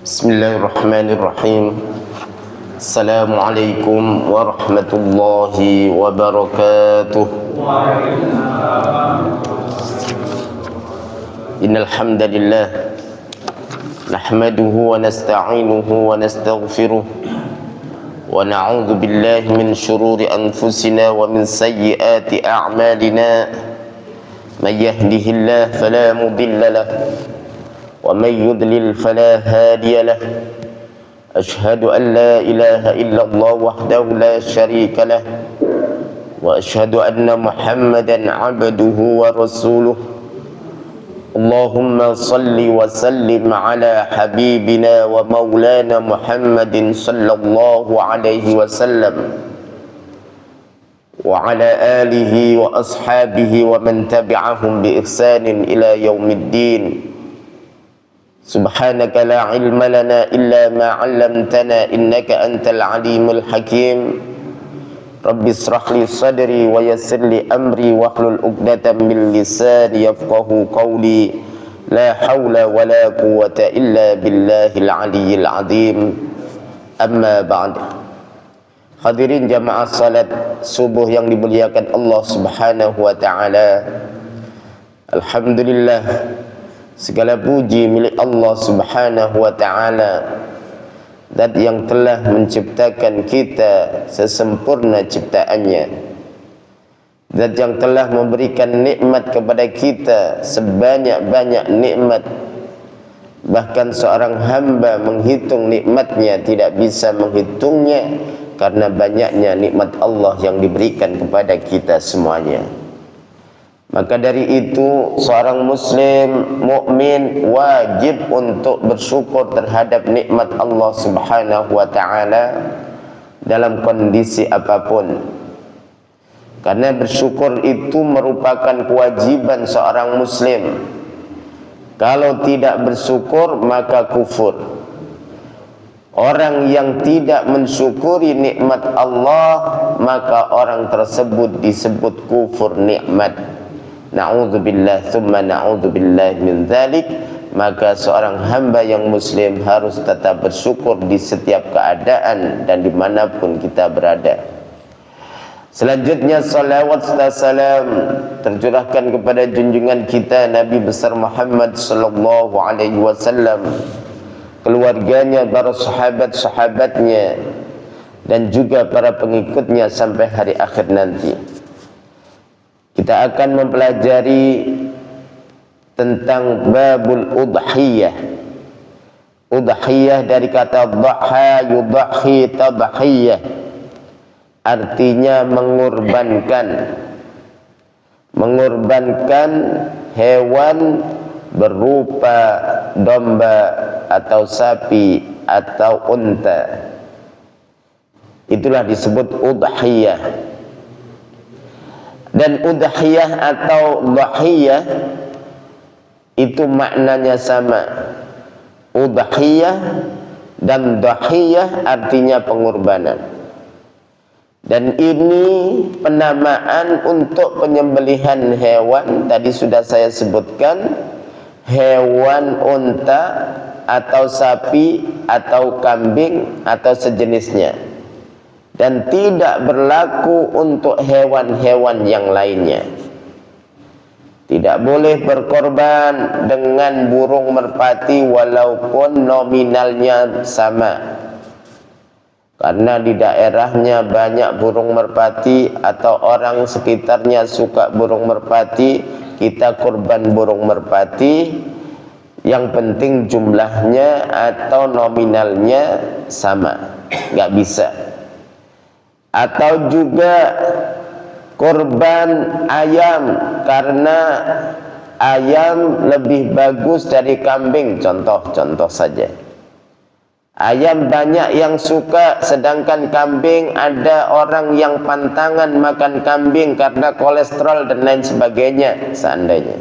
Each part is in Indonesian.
Bismillahirrahmanirrahim. Assalamualaikum warahmatullahi wabarakatuh. Innal hamdalillah nahmaduhu wa nasta'inuhu wa nastaghfiruh wa na'udzu billahi min shururi anfusina wa min sayyiati a'malina. May yahdihillahu fala mudilla lahu ومن يضلل فلا هادي له أشهد أن لا إله إلا الله وحده لا شريك له وأشهد أن محمدا عبده ورسوله اللهم صل وسلم على حبيبنا ومولانا محمد صلى الله عليه وسلم وعلى آله وأصحابه ومن تبعهم بإحسان إلى يوم الدين. Subhanaka la ilma lana illa ma 'allamtana innaka antal alimul hakim. Rabbi israh li sadri wa yassir li amri wahlul 'uqdatam min lisani yafqahu qawli. La haula wa la quwwata illa billahil aliyyil azim. Amma ba'd. Hadirin jamaah salat subuh yang dimuliakan Allah Subhanahu wa taala. Alhamdulillah, segala puji milik Allah Subhanahu wa ta'ala, Zat yang telah menciptakan kita sesempurna ciptaannya, Zat yang telah memberikan nikmat kepada kita sebanyak-banyak nikmat. Bahkan seorang hamba menghitung nikmatnya tidak bisa menghitungnya, karena banyaknya nikmat Allah yang diberikan kepada kita semuanya. Maka dari itu seorang muslim mukmin wajib untuk bersyukur terhadap nikmat Allah Subhanahu wa taala dalam kondisi apapun. Karena bersyukur itu merupakan kewajiban seorang muslim. Kalau tidak bersyukur maka kufur. Orang yang tidak mensyukuri nikmat Allah, maka orang tersebut disebut kufur nikmat. Na'udzubillah thumma na'udzubillah min dzalik. Maka seorang hamba yang muslim harus tetap bersyukur di setiap keadaan dan dimanapun kita berada. Selanjutnya salawat serta salam tercurahkan kepada junjungan kita Nabi besar Muhammad sallallahu alaihi wasallam, keluarganya, para sahabat-sahabatnya, dan juga para pengikutnya sampai hari akhir nanti. Kita akan mempelajari tentang babul udhiyah. Udhiyah dari kata dhaha yudhi tadhiyah, artinya mengorbankan. Mengorbankan hewan berupa domba atau sapi atau unta. Itulah disebut udhiyah. Dan udhiyah atau dhahiyah itu maknanya sama. Udhiyah dan dhahiyah artinya pengorbanan. Dan ini penamaan untuk penyembelihan hewan. Tadi sudah saya sebutkan, hewan unta atau sapi atau kambing atau sejenisnya. Dan tidak berlaku untuk hewan-hewan yang lainnya. Tidak boleh berkorban dengan burung merpati walaupun nominalnya sama. Karena di daerahnya banyak burung merpati atau orang sekitarnya suka burung merpati, kita korban burung merpati. Yang penting jumlahnya atau nominalnya sama, nggak bisa. Atau juga korban ayam, karena ayam lebih bagus dari kambing. Contoh saja. Ayam banyak yang suka, sedangkan kambing ada orang yang pantangan makan kambing karena kolesterol dan lain sebagainya seandainya.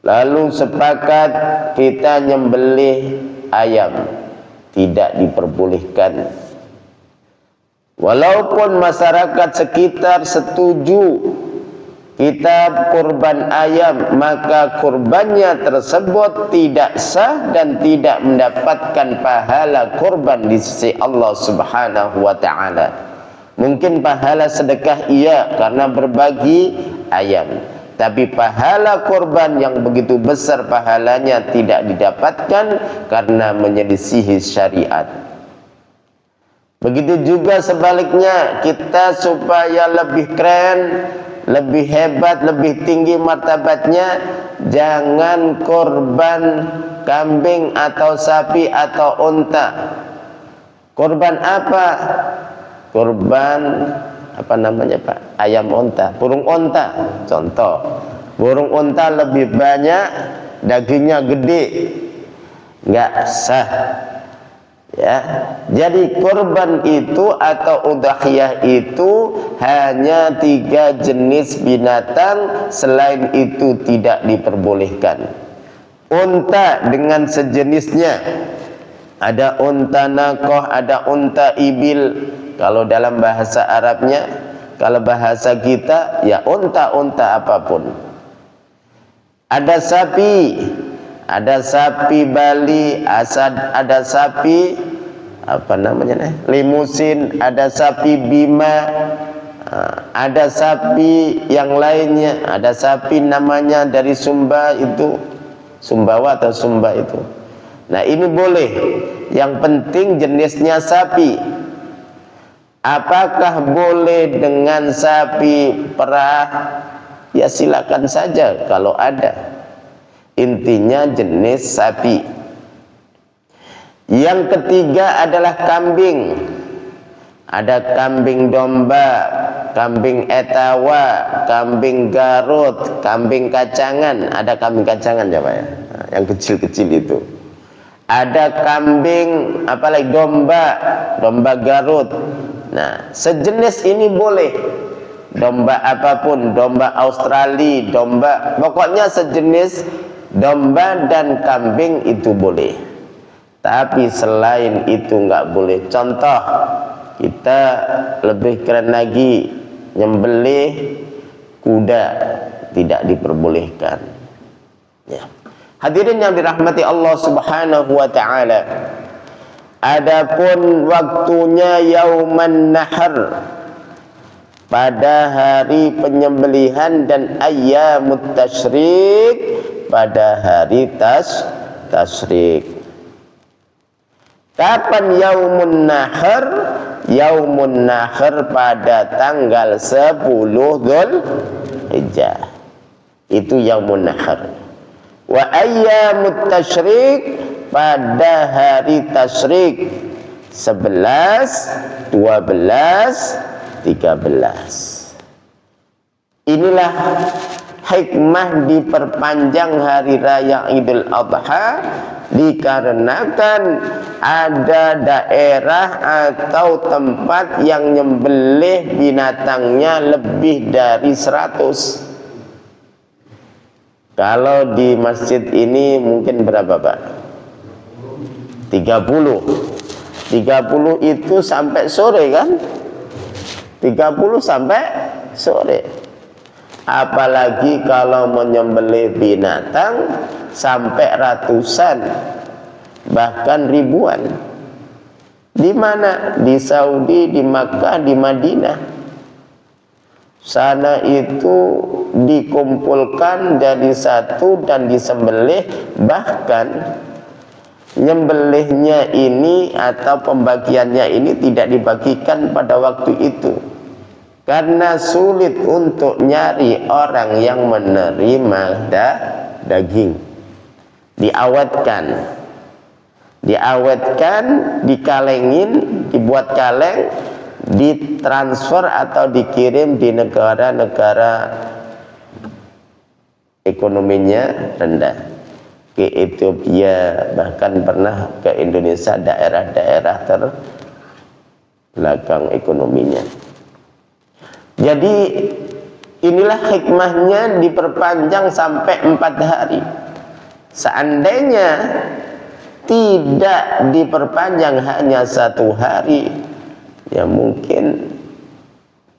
Lalu sepakat kita nyembelih ayam, tidak diperbolehkan. Walaupun masyarakat sekitar setuju kita kurban ayam, maka kurbannya tersebut tidak sah dan tidak mendapatkan pahala kurban di sisi Allah Subhanahu wa taala. Mungkin pahala sedekah iya karena berbagi ayam, tapi pahala kurban yang begitu besar pahalanya tidak didapatkan karena menyelisihi syariat. Begitu juga sebaliknya, kita supaya lebih keren, lebih hebat, lebih tinggi martabatnya, jangan korban kambing atau sapi atau unta. Korban apa? Korban apa namanya Pak? Ayam unta, burung unta. Contoh, burung unta lebih banyak, dagingnya gede, nggak sah. Ya, jadi korban itu atau udhiyah itu hanya 3 jenis binatang, selain itu tidak diperbolehkan. Unta dengan sejenisnya, ada unta nakoh, ada unta ibil. Kalau dalam bahasa Arabnya, kalau bahasa kita ya unta-unta apapun. Ada sapi, ada sapi Bali, ada sapi apa namanya limusin, ada sapi Bima, ada sapi yang lainnya, ada sapi namanya dari Sumba itu, Sumbawa atau Sumba itu. Nah ini boleh, yang penting jenisnya sapi. Apakah boleh dengan sapi perah? Ya silakan saja kalau ada. Intinya jenis sapi. Yang ketiga adalah kambing. Ada kambing domba, kambing etawa, kambing Garut, kambing kacangan. Ada kambing kacangan ya Pak ya? Nah, yang kecil-kecil itu. Ada kambing apalagi domba Garut. Nah, sejenis ini boleh. Domba apapun, domba Australia, domba, pokoknya sejenis domba dan kambing itu boleh. Tapi selain itu nggak boleh. Contoh, kita lebih keren lagi, nyembelih kuda tidak diperbolehkan. Ya. Hadirin yang dirahmati Allah Subhanahu wa taala. Adapun waktunya yauman nahar, pada hari penyembelihan, dan ayyamut tasyrik, pada hari tasyrik. Kapan yaumun nahar? Yaumun nahar pada tanggal 10 Dzulhijjah. Itu yaumun nahar. Wa ayyamut tasyrik, pada hari tasyrik 11, 12, 13. Inilah hikmah diperpanjang hari raya Idul Adha, dikarenakan ada daerah atau tempat yang nyembelih binatangnya lebih dari 100. Kalau di masjid ini mungkin berapa Pak? 30 itu sampai sore kan? 30 sampai sore. Apalagi kalau menyembelih binatang sampai ratusan, bahkan ribuan. Di mana? Di Saudi, di Makkah, di Madinah. Sana itu dikumpulkan jadi satu dan disembelih, bahkan nyembelihnya ini atau pembagiannya ini tidak dibagikan pada waktu itu karena sulit untuk nyari orang yang menerima daging. Diawetkan, dikalengin, dibuat kaleng, ditransfer atau dikirim di negara-negara ekonominya rendah, ke Ethiopia, bahkan pernah ke Indonesia, daerah-daerah terbelakang ekonominya. Jadi inilah hikmahnya diperpanjang sampai 4 hari. Seandainya tidak diperpanjang hanya 1 hari, ya mungkin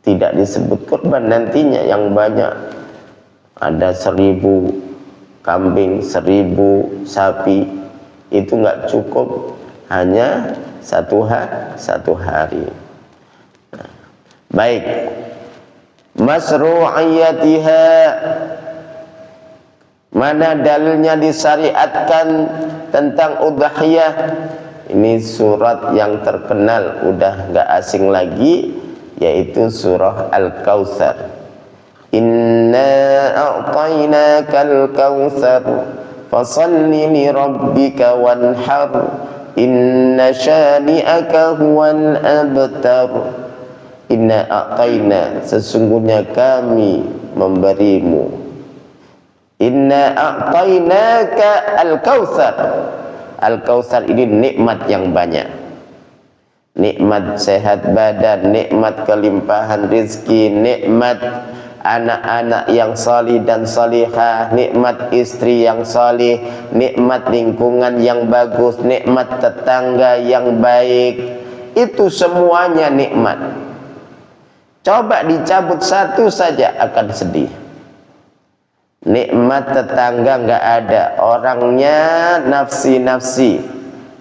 tidak disebut kurban nantinya yang banyak. ada 1000 kambing, 1000 sapi, itu nggak cukup hanya satu hari. Baik, masru'iyatiha, mana dalilnya disyariatkan tentang udhiyah? Ini surat yang terkenal, udah nggak asing lagi, yaitu surah Al-Kautsar. Inna a'tainakal kautsar fasalli li rabbika wanhar inna syani'aka huwal abtar. Inna a'taina, sesungguhnya kami memberimu. Inna a'tainaka al-kautsar. Al-kautsar ini nikmat yang banyak. Nikmat sehat badan, nikmat kelimpahan rezeki, nikmat anak-anak yang salih dan salihah, nikmat istri yang salih, nikmat lingkungan yang bagus, nikmat tetangga yang baik. Itu semuanya nikmat. Coba dicabut satu saja akan sedih. Nikmat tetangga nggak ada, orangnya nafsi-nafsi,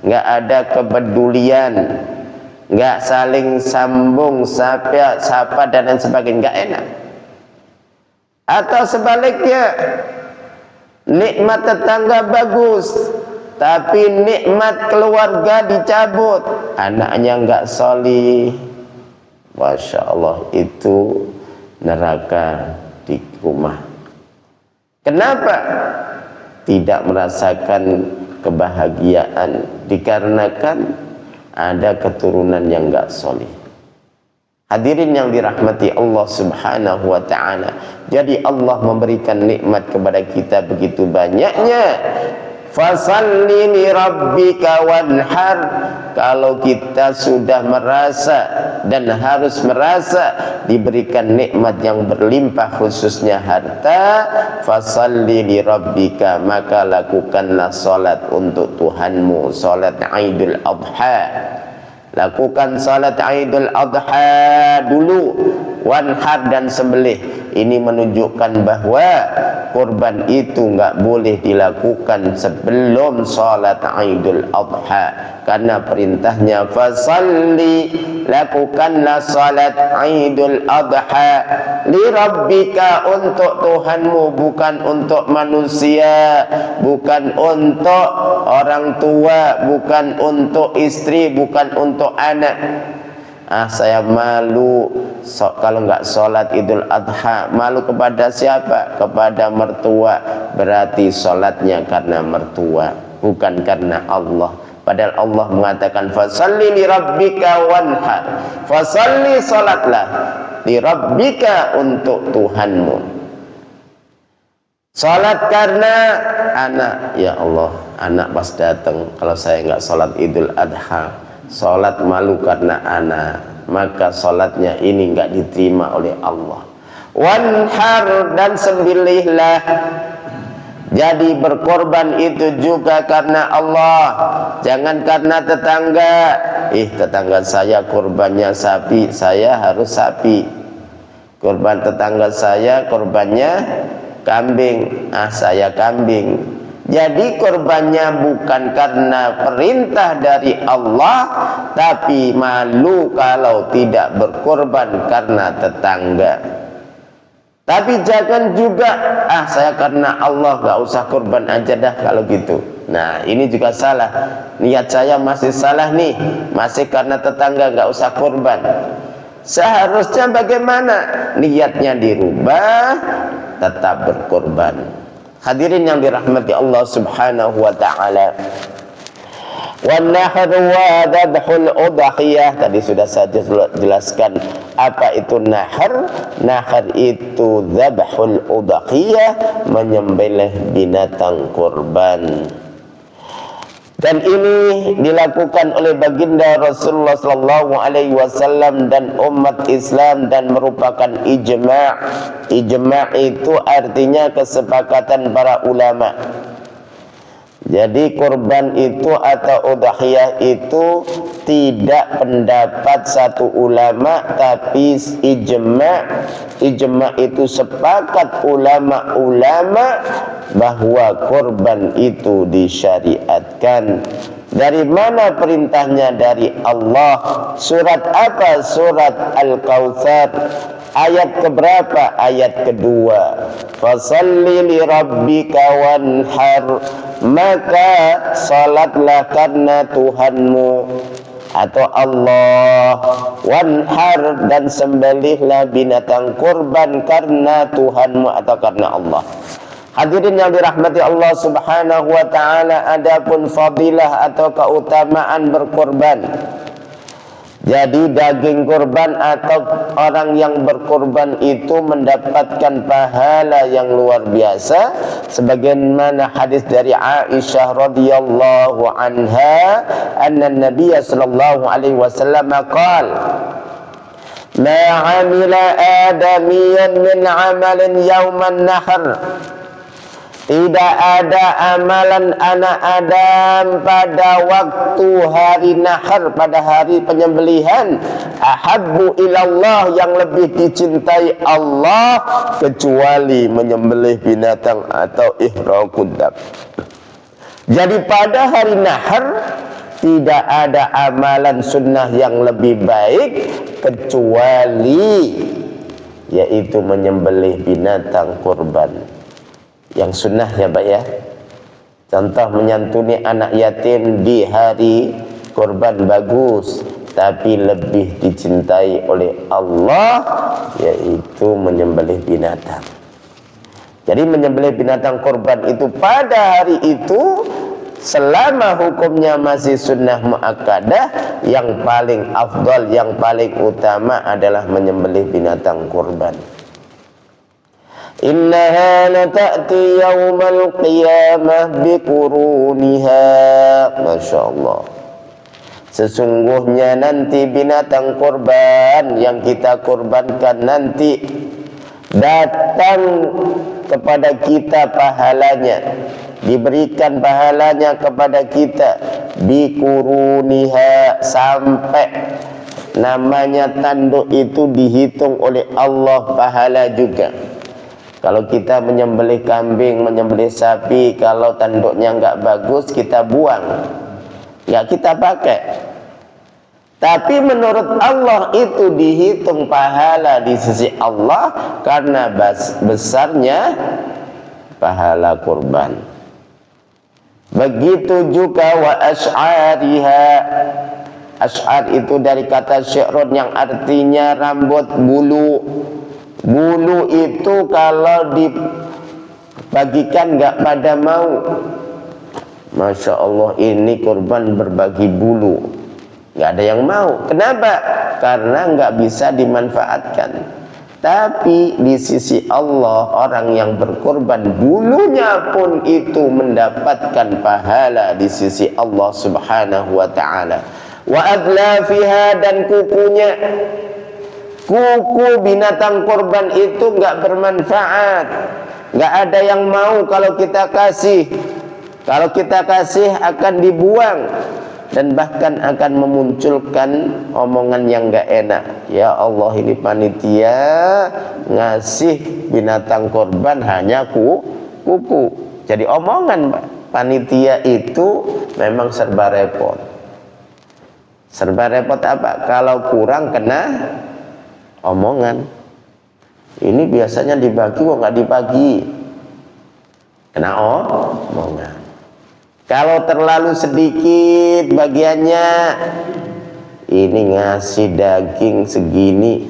nggak ada kepedulian, nggak saling sambung, sapa dan lain sebagainya, nggak enak. Atau sebaliknya, nikmat tetangga bagus, tapi nikmat keluarga dicabut, anaknya nggak solih, Masya Allah, itu neraka di rumah. Kenapa? Tidak merasakan kebahagiaan dikarenakan ada keturunan yang enggak solih. Hadirin yang dirahmati Allah Subhanahu wa ta'ala, jadi Allah memberikan nikmat kepada kita begitu banyaknya. Fasalli li rabbika wanhar. Kalau kita sudah merasa dan harus merasa diberikan nikmat yang berlimpah, khususnya harta, fasalli li rabbika, maka lakukanlah salat untuk Tuhanmu, salat Idul Adha. Lakukan salat Idul Adha dulu, wanhar dan sembelih. Ini menunjukkan bahwa kurban itu nggak boleh dilakukan sebelum salat Idul Adha, karena perintahnya fasalli, lakukanlah salat Idul Adha li rabbika, untuk Tuhanmu, bukan untuk manusia, bukan untuk orang tua, bukan untuk istri, bukan untuk anak. Saya malu kalau nggak sholat Idul Adha. Malu kepada siapa? Kepada mertua. Berarti sholatnya karena mertua, bukan karena Allah. Padahal Allah mengatakan fasalli li rabbika wanhar. Fasalli, sholatlah, li rabbika, untuk Tuhanmu. Sholat karena anak. Ya Allah, anak pas datang, kalau saya nggak sholat Idul Adha, sholat malu karena anak, maka sholatnya ini nggak diterima oleh Allah. Wanhar, dan sembelihlah. Jadi berkorban itu juga karena Allah, jangan karena tetangga. Tetangga saya korbannya sapi, saya harus sapi. Korban tetangga saya korbannya kambing, saya kambing. Jadi korbannya bukan karena perintah dari Allah, tapi malu kalau tidak berkorban karena tetangga. Tapi jangan juga, saya karena Allah gak usah korban aja dah kalau gitu. Nah, ini juga salah. Niat saya masih salah nih, masih karena tetangga gak usah korban. Seharusnya bagaimana? Niatnya dirubah, tetap berkorban. Hadirin yang dirahmati Allah Subhanahu wa ta'ala. Wan-nahr wa dzabhul udhiyah, tadi sudah saya jelaskan apa itu nahar. Nahar itu dzabhul udhiyah, menyembelih binatang kurban. Dan ini dilakukan oleh baginda Rasulullah sallallahu alaihi wasallam dan umat Islam, dan merupakan ijma'. Ijma' itu artinya kesepakatan para ulama. Jadi kurban itu atau udhiyah itu tidak pendapat satu ulama, tapi ijma itu sepakat ulama-ulama bahwa kurban itu disyariatkan. Dari mana perintahnya? Dari Allah. Surat apa? Surat Al-Kautsar. Ayat keberapa? Ayat kedua. Fasalli li rabbika wanhar, maka salatlah karena Tuhanmu atau Allah, wanhar, dan sembelihlah binatang kurban karena Tuhanmu atau karena Allah. Hadirin yang dirahmati Allah Subhanahu wa taala, adapun fadilah atau keutamaan berkurban. Jadi daging kurban atau orang yang berkurban itu mendapatkan pahala yang luar biasa, sebagaimana hadis dari Aisyah radhiyallahu anha, anna Nabiy sallallahu alaihi wasallam qala: "Ma 'amila adamiyyun min 'amalin yawman nahr." Tidak ada amalan anak Adam pada waktu hari nahar, pada hari penyembelihan, ahabbu ilallah, yang lebih dicintai Allah, kecuali menyembelih binatang atau ihraqud dam. Jadi pada hari nahar tidak ada amalan sunnah yang lebih baik kecuali yaitu menyembelih binatang kurban. Yang sunnah ya Pak ya. Contoh menyantuni anak yatim di hari kurban bagus, tapi lebih dicintai oleh Allah yaitu menyembelih binatang. Jadi menyembelih binatang kurban itu pada hari itu, selama hukumnya masih sunnah muakkadah, yang paling afdal, yang paling utama adalah menyembelih binatang kurban. Innaha lata'ti yawmal qiyamah biquruniha. Masya Allah. Sesungguhnya nanti binatang kurban yang kita kurbankan nanti datang kepada kita pahalanya, diberikan pahalanya kepada kita biquruniha, sampai namanya tanduk itu dihitung oleh Allah pahala juga. Kalau kita menyembelih kambing, menyembelih sapi, kalau tanduknya nggak bagus, kita buang, nggak kita pakai. Tapi menurut Allah itu dihitung pahala di sisi Allah karena besarnya pahala kurban. Begitu juga wa asy'ariha. Asy'ar itu dari kata syi'run yang artinya rambut, bulu. Bulu itu kalau dibagikan nggak pada mau. Masya Allah, ini kurban berbagi bulu, nggak ada yang mau. Kenapa? Karena nggak bisa dimanfaatkan. Tapi di sisi Allah, orang yang berkurban bulunya pun itu mendapatkan pahala di sisi Allah Subhanahu wa ta'ala. Wa adlafiha, dan kukunya. Kuku binatang kurban itu nggak bermanfaat, nggak ada yang mau kalau kita kasih. Kalau kita kasih akan dibuang dan bahkan akan memunculkan omongan yang nggak enak. Ya Allah, ini panitia ngasih binatang kurban hanya kuku. Jadi omongan panitia itu memang serba repot. Serba repot apa? Kalau kurang kena omongan. Ini biasanya dibagi kok nggak dibagi, kena omongan. Kalau terlalu sedikit bagiannya, ini ngasih daging segini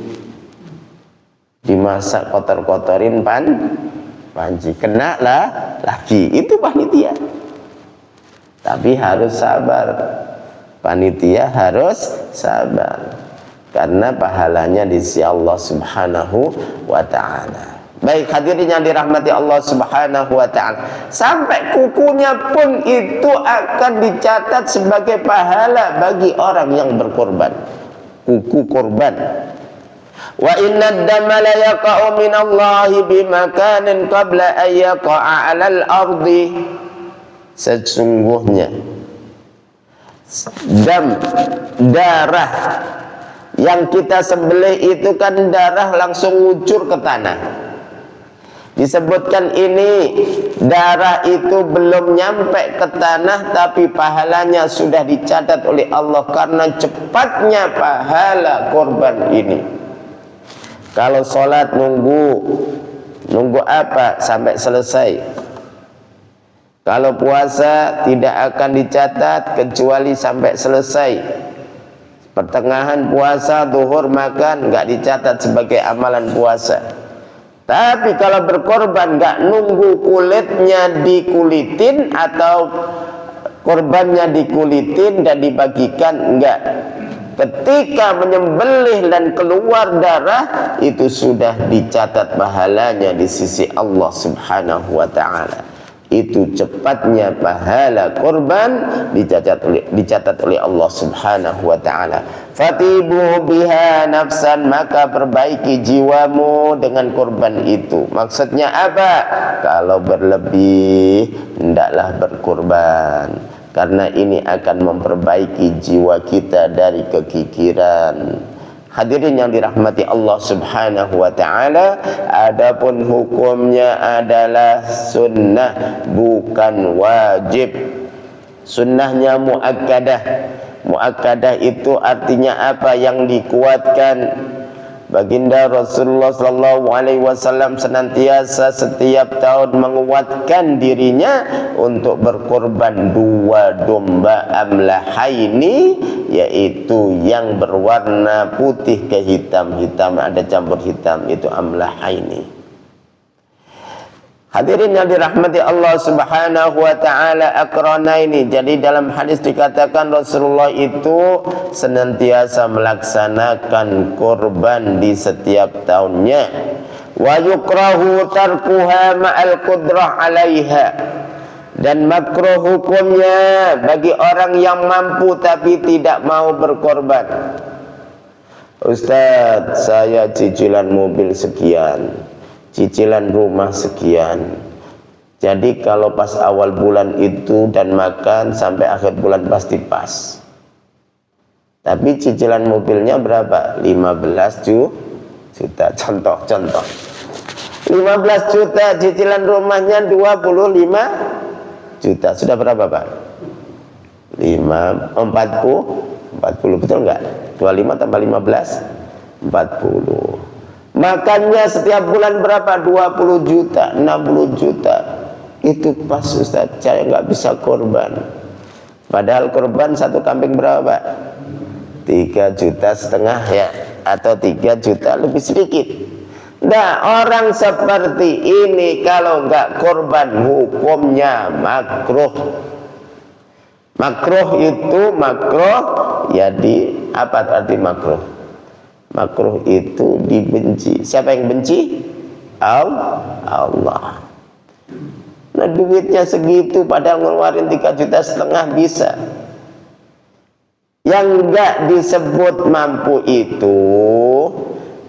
dimasak kotor-kotorin panci, kena lah lagi. Itu panitia. Tapi harus sabar, panitia harus sabar, karena pahalanya di sisi Allah Subhanahu wa ta'ala. Baik hadirin yang dirahmati Allah Subhanahu wa ta'ala, sampai kukunya pun itu akan dicatat sebagai pahala bagi orang yang berkorban. Kuku korban. Wa inna ad-dama la yaqa'u min Allahi bimakanin qabla an yaqa'a 'alal ardi. Sesungguhnya darah yang kita sembelih itu kan darah langsung ngucur ke tanah. Disebutkan ini darah itu belum nyampe ke tanah, tapi pahalanya sudah dicatat oleh Allah karena cepatnya pahala korban ini. Kalau sholat nunggu apa? Sampai selesai. Kalau puasa tidak akan dicatat kecuali sampai selesai. Pertengahan puasa, zuhur makan, nggak dicatat sebagai amalan puasa. Tapi kalau berkorban nggak nunggu kulitnya dikulitin atau korbannya dikulitin dan dibagikan, enggak. Ketika menyembelih dan keluar darah itu sudah dicatat pahalanya di sisi Allah Subhanahu wa taala. Itu cepatnya pahala korban dicatat oleh Allah Subhanahu wa taala. Fatibu biha nafsan, maka perbaiki jiwamu dengan korban itu. Maksudnya apa? Kalau berlebih hendaklah berkorban, karena ini akan memperbaiki jiwa kita dari kekikiran. Hadirin yang dirahmati Allah Subhanahu wa taala, adapun hukumnya adalah sunnah bukan wajib. Sunnahnya muakkadah. Muakkadah itu artinya apa? Yang dikuatkan. Baginda Rasulullah sallallahu alaihi wasallam senantiasa setiap tahun menguatkan dirinya untuk berkorban 2 domba amlahaini, yaitu yang berwarna putih ke hitam, ada campur hitam, itu amlahaini. Hadirin yang dirahmati Allah Subhanahu wa taala, akranaini. Jadi dalam hadis dikatakan Rasulullah itu senantiasa melaksanakan korban di setiap tahunnya. Wa yukrahu tarkuha ma'al qudrah 'alaiha. Dan makruh hukumnya bagi orang yang mampu tapi tidak mau berkorban. Ustaz, saya cicilan mobil sekian, cicilan rumah sekian. Jadi kalau pas awal bulan itu dan makan sampai akhir bulan pasti pas. Tapi cicilan mobilnya berapa? 15 juta. Contoh. 15 juta, cicilan rumahnya 25 juta. Sudah berapa, Pak? 40, betul enggak? 25 tambah 15, 40. Makannya setiap bulan berapa? 20 juta, 60 juta. Itu pas, Ustaz, saya nggak bisa korban. Padahal korban satu kambing berapa? 3,5 juta ya, atau 3 juta lebih sedikit. Nah, orang seperti ini kalau nggak korban hukumnya makruh. Makruh itu jadi apa arti makruh? Makruh itu dibenci. Siapa yang benci? Allah. Nah, duitnya segitu padahal ngeluarin 3,5 juta bisa. Yang enggak disebut mampu itu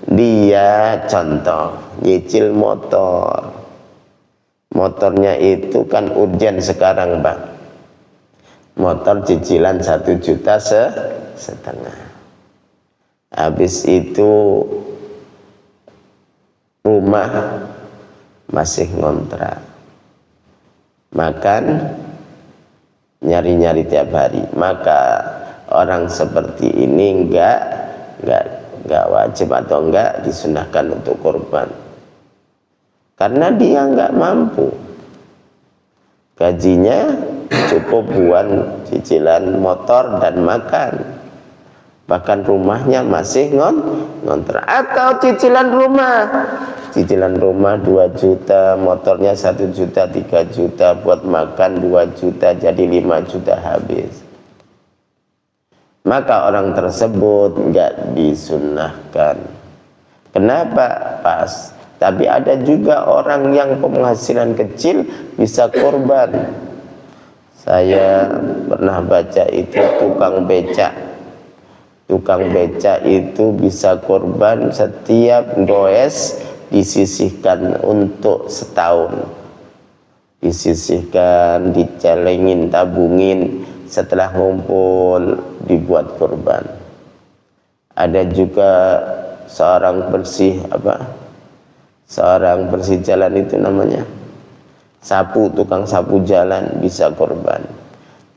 dia contoh nyicil motor. Motornya itu kan urgen sekarang, Bang. Motor cicilan 1,5 juta. Habis itu rumah masih ngontrak, makan nyari-nyari tiap hari. Maka orang seperti ini enggak wajib atau enggak disunahkan untuk korban, karena dia enggak mampu. Gajinya cukup buat cicilan motor dan makan. Bahkan rumahnya masih ngontrak. Atau cicilan rumah 2 juta, motornya 1 juta, 3 juta, buat makan 2 juta, jadi 5 juta habis. Maka orang tersebut enggak disunahkan. Kenapa? Pas. Tapi ada juga orang yang penghasilan kecil bisa korban. Saya pernah baca itu tukang becak. Tukang becak itu bisa korban setiap goes disisihkan untuk setahun. disisihkan, dicelengin, tabungin, setelah ngumpul dibuat kurban. Ada juga seorang bersih seorang bersih jalan, itu namanya sapu, tukang sapu jalan, bisa kurban.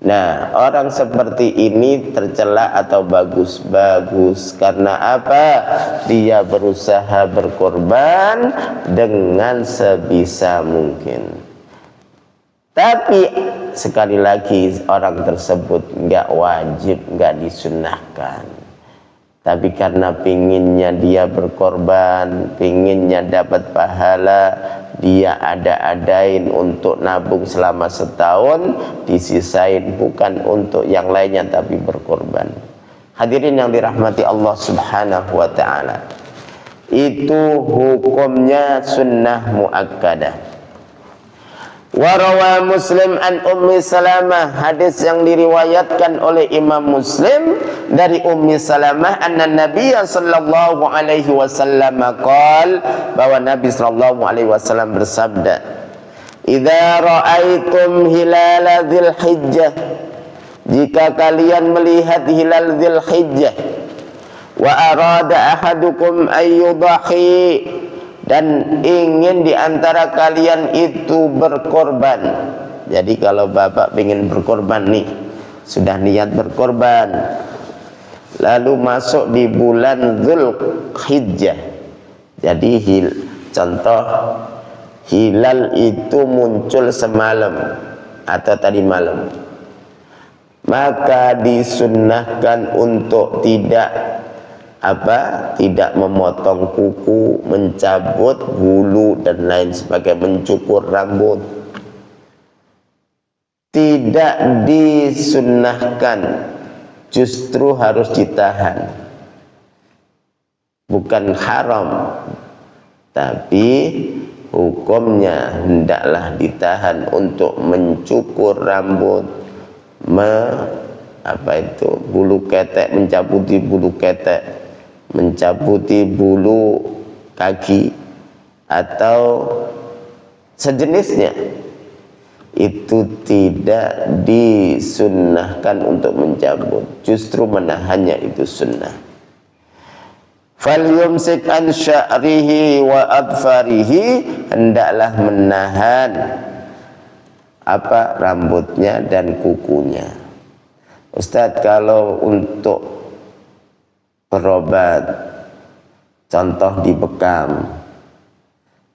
Nah, orang seperti ini tercela atau bagus? Bagus. Karena apa? Dia berusaha berkorban dengan sebisa mungkin. Tapi sekali lagi, orang tersebut nggak wajib, nggak disunnahkan. Tapi karena pinginnya dia berkorban, pinginnya dapat pahala, dia ada-adain untuk nabung selama setahun, disisain bukan untuk yang lainnya tapi berkorban. Hadirin yang dirahmati Allah Subhanahu wa ta'ala, itu hukumnya sunnah muakkadah. Warawa Muslim an Ummi Salamah, hadis yang diriwayatkan oleh Imam Muslim dari Ummi Salamah, anna Nabiya sallallahu alaihi wasallam qala, bahwa Nabi sallallahu alaihi wasallam bersabda, idza ra'aitum hilal dzulhijjah, jika kalian melihat hilal dzulhijjah, wa arada ahadukum ayyudhi, dan ingin diantara kalian itu berkorban. Jadi kalau bapak ingin berkorban nih, sudah niat berkorban, lalu masuk di bulan Dzulhijjah. Jadi contoh hilal itu muncul semalam atau tadi malam, maka disunnahkan untuk tidak memotong kuku, mencabut bulu dan lain sebagainya, mencukur rambut. Tidak disunnahkan, justru harus ditahan. Bukan haram, tapi hukumnya hendaklah ditahan untuk mencukur rambut, bulu ketek, mencabuti bulu ketek, mencabuti bulu kaki atau sejenisnya. Itu tidak disunnahkan untuk mencabut, justru menahannya itu sunnah. Falyumsik an sya'rihi wa adfarihi, hendaklah menahan rambutnya dan kukunya. Ustadz, kalau untuk berobat, contoh dibekam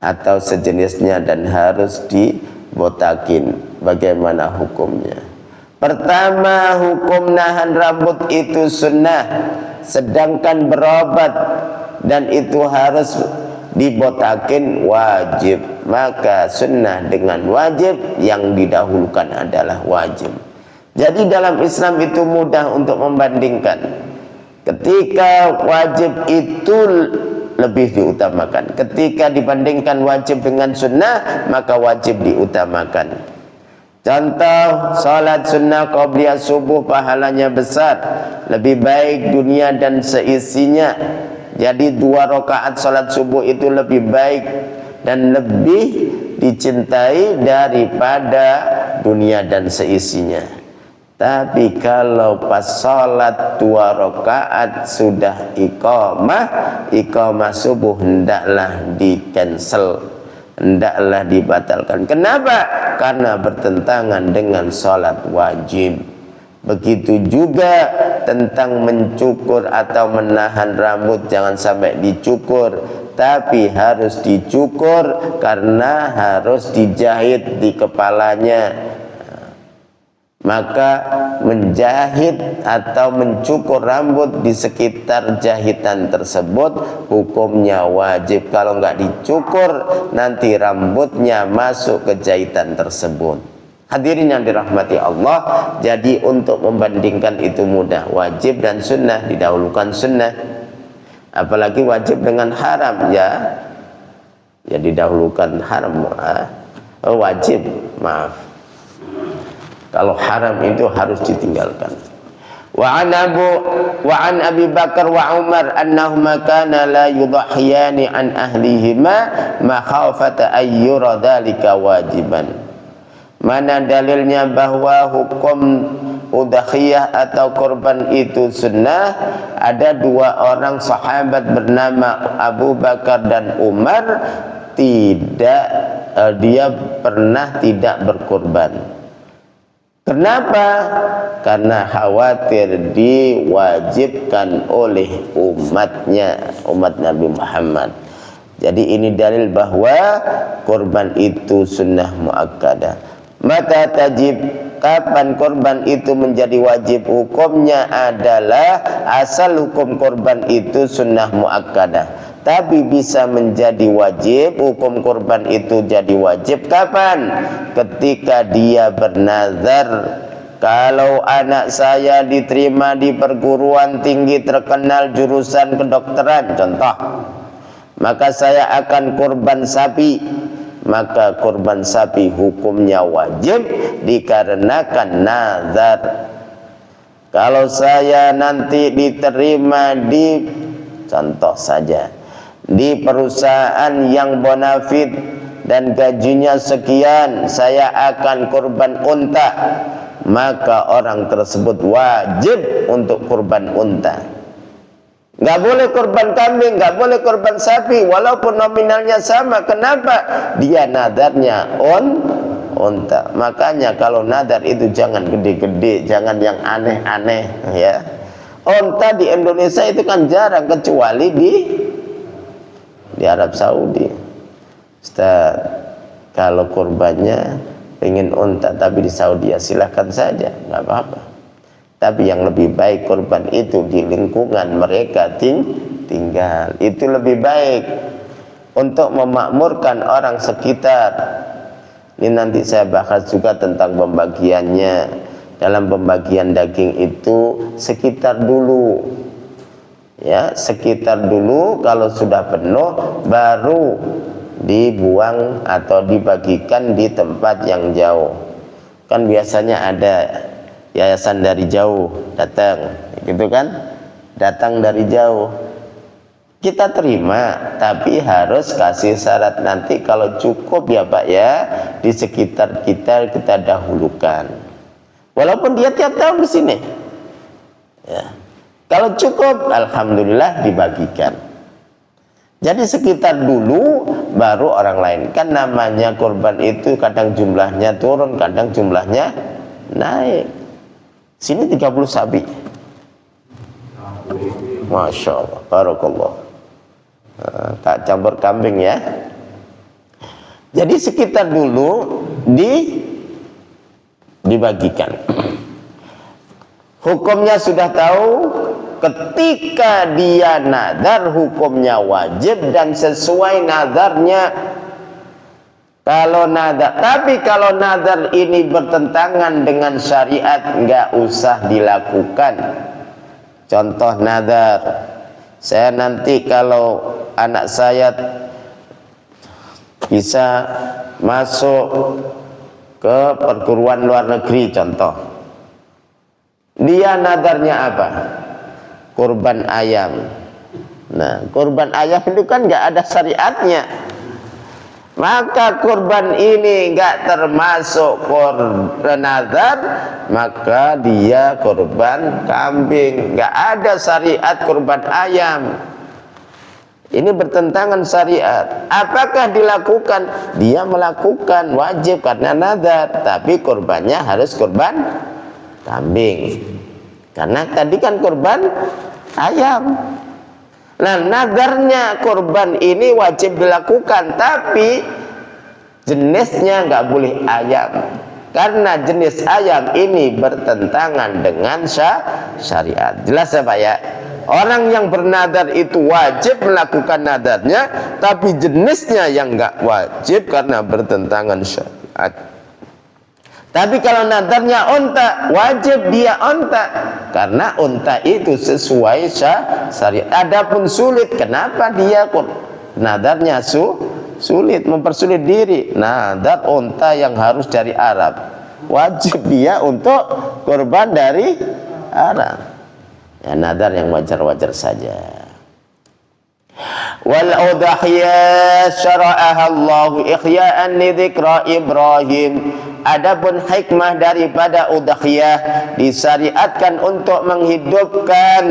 atau sejenisnya dan harus dibotakin, bagaimana hukumnya? Pertama, hukum nahan rambut itu sunnah, sedangkan berobat dan itu harus dibotakin wajib. Maka sunnah dengan wajib, yang didahulukan adalah wajib. Jadi dalam Islam itu mudah untuk membandingkan. Ketika wajib itu lebih diutamakan, ketika dibandingkan wajib dengan sunnah, maka wajib diutamakan. Contoh, salat sunnah qabliyah subuh pahalanya besar, lebih baik dunia dan seisinya. Jadi 2 rakaat salat subuh itu lebih baik dan lebih dicintai daripada dunia dan seisinya. Tapi kalau pas sholat 2 rakaat sudah iqamah subuh, hendaklah di cancel, hendaklah dibatalkan. Kenapa? Karena bertentangan dengan sholat wajib. Begitu juga tentang mencukur atau menahan rambut, jangan sampai dicukur, tapi harus dicukur karena harus dijahit di kepalanya. Maka menjahit atau mencukur rambut di sekitar jahitan tersebut hukumnya wajib. Kalau nggak dicukur, nanti rambutnya masuk ke jahitan tersebut. Hadirin yang dirahmati Allah, jadi untuk membandingkan itu mudah. Wajib dan sunnah, didahulukan sunnah. Apalagi wajib dengan haram, ya didahulukan haram. Wajib, maaf. Kalau haram itu harus ditinggalkan. Wa an Abi Bakar wa Umar annahuma kana la yudhiyani an ahlihima makhafata ayyura dzalika wajiban. Mana dalilnya bahwa hukum udhiyah atau korban itu sunnah? Ada dua orang sahabat bernama Abu Bakar dan Umar, dia pernah tidak berkorban. Kenapa? Karena khawatir diwajibkan oleh umatnya, umat Nabi Muhammad. Jadi ini dalil bahwa korban itu sunnah muakkadah. Mata tajib, kapan korban itu menjadi wajib? Hukumnya adalah asal hukum korban itu sunnah muakkadah, tapi bisa menjadi wajib. Hukum korban itu jadi wajib kapan? Ketika dia bernazar, kalau anak saya diterima di perguruan tinggi terkenal jurusan kedokteran contoh, maka saya akan korban sapi. Maka korban sapi hukumnya wajib dikarenakan nazar. Kalau saya nanti diterima di, contoh saja, di perusahaan yang bonafit dan gajinya sekian, saya akan korban unta, maka orang tersebut wajib untuk korban unta. Nggak boleh korban kambing, nggak boleh korban sapi, walaupun nominalnya sama. Kenapa? Dia nadarnya unta. Makanya kalau nadar itu jangan gede-gede, jangan yang aneh-aneh, ya. Unta di Indonesia itu kan jarang, kecuali di Arab Saudi. Ustaz, kalau korbannya pengen unta tapi di Saudi, ya silahkan saja, nggak apa-apa. Tapi yang lebih baik korban itu di lingkungan mereka tinggal. Itu lebih baik untuk memakmurkan orang sekitar. Ini nanti saya bahas juga tentang pembagiannya. Dalam pembagian daging itu sekitar dulu, ya, sekitar dulu. Kalau sudah penuh baru dibuang atau dibagikan di tempat yang jauh. Kan biasanya ada yayasan dari jauh datang, gitu kan? Datang dari jauh, kita terima, tapi harus kasih syarat nanti kalau cukup ya Pak ya, di sekitar kita dahulukan. Walaupun dia tiap tahun di sini, ya. Kalau cukup, alhamdulillah dibagikan. Jadi sekitar dulu, baru orang lain. Kan namanya korban itu kadang jumlahnya turun, kadang jumlahnya naik. Sini 30 sapi. Masya Allah, barakallah. Tak campur kambing ya. Jadi sekitar dulu dibagikan. Hukumnya sudah tahu. Ketika dia nadar, hukumnya wajib dan sesuai nadarnya. Kalau nadar, tapi kalau nadar ini bertentangan dengan syariat, nggak usah dilakukan. Contoh nadar, saya nanti kalau anak saya bisa masuk ke perguruan luar negeri, contoh, dia nadarnya apa? Kurban ayam. Nah, kurban ayam itu kan nggak ada syariatnya. Maka kurban ini enggak termasuk nadar, maka dia kurban kambing. Enggak ada syariat kurban ayam. Ini bertentangan syariat. Apakah dilakukan? Dia melakukan, wajib karena nadar, tapi kurbannya harus kurban kambing. Karena tadi kan kurban ayam. Nah, nadarnya korban ini wajib dilakukan, tapi jenisnya nggak boleh ayam, karena jenis ayam ini bertentangan dengan syariat. Jelas ya Pak ya? Orang yang bernadar itu wajib melakukan nadarnya, tapi jenisnya yang nggak wajib karena bertentangan syariat. Tapi kalau nadarnya unta, wajib dia unta, karena unta itu sesuai syariat. Adapun sulit, kenapa dia nadarnya sulit, mempersulit diri? Nadar unta yang harus dari Arab, wajib dia untuk kurban dari Arab. Ya, nadar yang wajar-wajar saja. Wal udhiyah syara'aha Allah ikhya'an li dzikra Ibrahim. Adapun hikmah daripada udhiyah disyariatkan untuk menghidupkan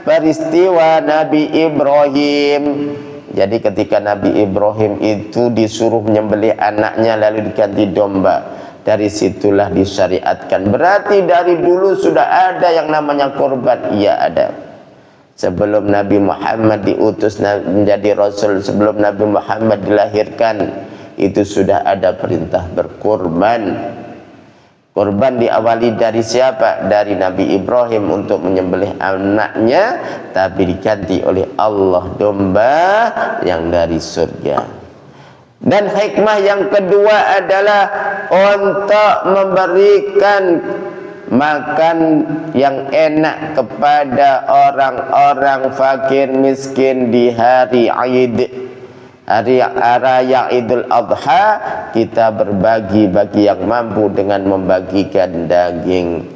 peristiwa Nabi Ibrahim. Jadi ketika Nabi Ibrahim itu disuruh menyembelih anaknya lalu diganti domba, dari situlah disyariatkan. Berarti dari dulu sudah ada yang namanya kurban. Iya, ada. Sebelum Nabi Muhammad diutus menjadi Rasul, sebelum Nabi Muhammad dilahirkan, itu sudah ada perintah berkurban. Kurban diawali dari siapa? Dari Nabi Ibrahim untuk menyembelih anaknya, tapi diganti oleh Allah domba yang dari surga. Dan hikmah yang kedua adalah untuk memberikan makan yang enak kepada orang-orang fakir miskin di hari Id. Hari raya Idul Adha, kita berbagi bagi yang mampu dengan membagikan daging.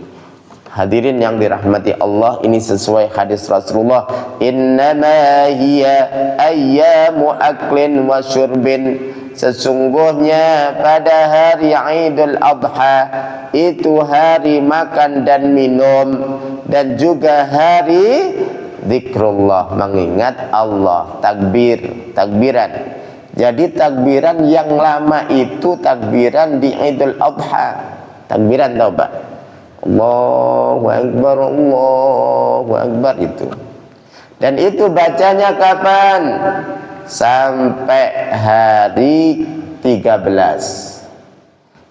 Hadirin yang dirahmati Allah, ini sesuai hadis Rasulullah, innama hiya ayyamu aklin wa syurbin. Sesungguhnya pada hari Idul Adha itu hari makan dan minum, dan juga hari zikrullah, mengingat Allah, takbiran. Jadi takbiran yang lama itu takbiran di Idul Adha. Takbiran tahu Pak? Allahu Akbar, Allahu Akbar itu. Dan itu bacanya kapan? Sampai hari 13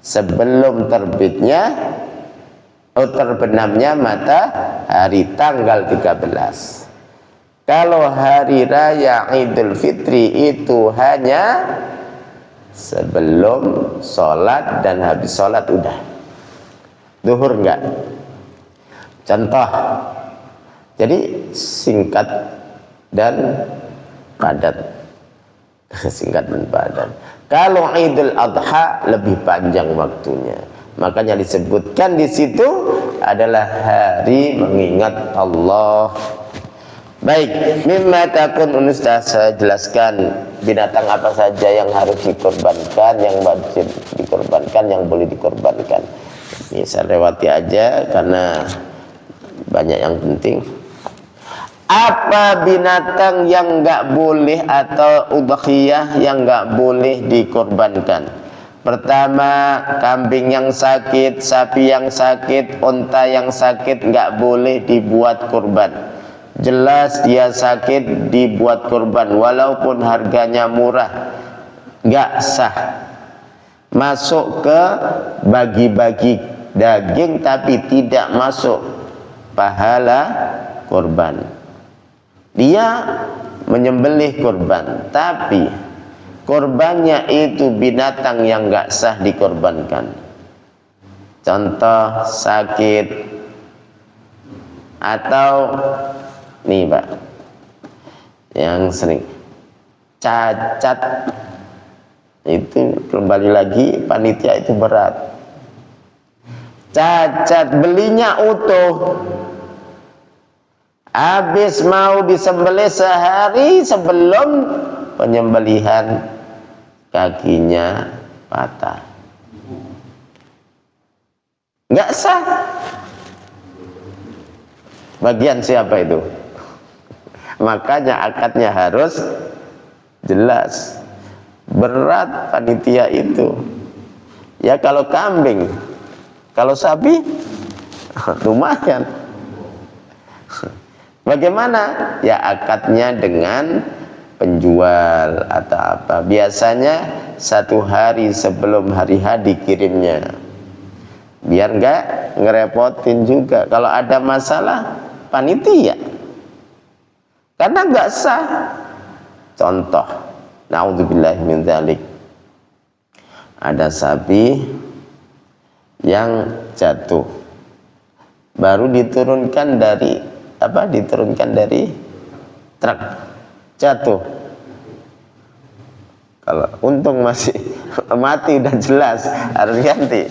sebelum terbenamnya matahari, tanggal 13. Kalau hari raya Idul Fitri itu hanya sebelum sholat dan habis sholat udah. Duhur enggak. Contoh, jadi singkat dan padat. Singkat dan padat. Kalau Idul Adha lebih panjang waktunya. Makanya disebutkan di situ adalah hari mengingat Allah. Baik, mimma takun Ustaz, saya jelaskan binatang apa saja yang harus dikorbankan, yang wajib dikorbankan, yang boleh dikorbankan. Ini saya lewati aja karena banyak yang penting. Apa binatang yang enggak boleh atau udhiyah yang enggak boleh dikorbankan? Pertama, kambing yang sakit, sapi yang sakit, unta yang sakit enggak boleh dibuat kurban. Jelas dia sakit dibuat kurban walaupun harganya murah, enggak sah. Masuk ke bagi-bagi daging tapi tidak masuk pahala kurban. Dia menyembelih kurban, tapi kurbannya itu binatang yang enggak sah dikorbankan. Contoh sakit, atau nih Pak, yang sering cacat, itu kembali lagi panitia itu berat. Cacat belinya utuh, habis mau disembelih sehari sebelum penyembelihan kakinya patah, nggak sah. Bagian siapa itu? Makanya akadnya harus jelas. Berat panitia itu. Ya kalau kambing, kalau sapi lumayan. Bagaimana? Ya akadnya dengan penjual atau apa. Biasanya 1 hari sebelum hari H dikirimnya. Biar enggak ngerepotin juga. Kalau ada masalah panitia. Karena enggak sah. Contoh, naudzubillah min dzalik. Ada sapi yang jatuh. Baru diturunkan dari truk, jatuh. Kalau untung masih mati udah jelas harus ganti.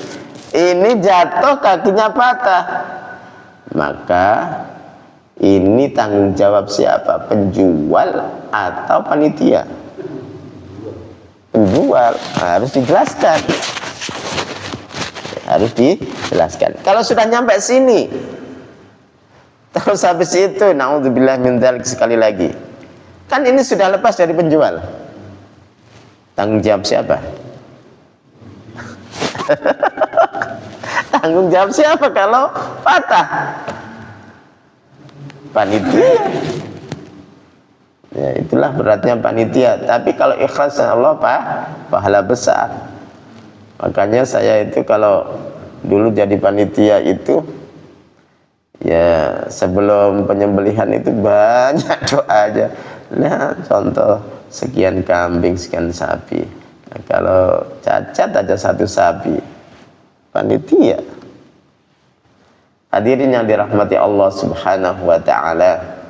Ini jatuh kakinya patah, maka ini tanggung jawab siapa? Penjual atau panitia? Penjual harus dijelaskan. harus dijelaskan. Kalau sudah nyampe sini, terus habis itu, naudzubillah min dzalik, sekali lagi, kan ini sudah lepas dari penjual. Tanggung jawab siapa? Tanggung jawab siapa kalau patah? Panitia. Ya, itulah beratnya panitia. Tapi kalau ikhlas Allah, pahala besar. Makanya saya itu kalau dulu jadi panitia itu, ya sebelum penyembelihan itu banyak doa aja. Nah, contoh sekian kambing, sekian sapi. Nah, kalau cacat aja satu sapi, panitia. Hadirin yang dirahmati Allah Subhanahu wa taala.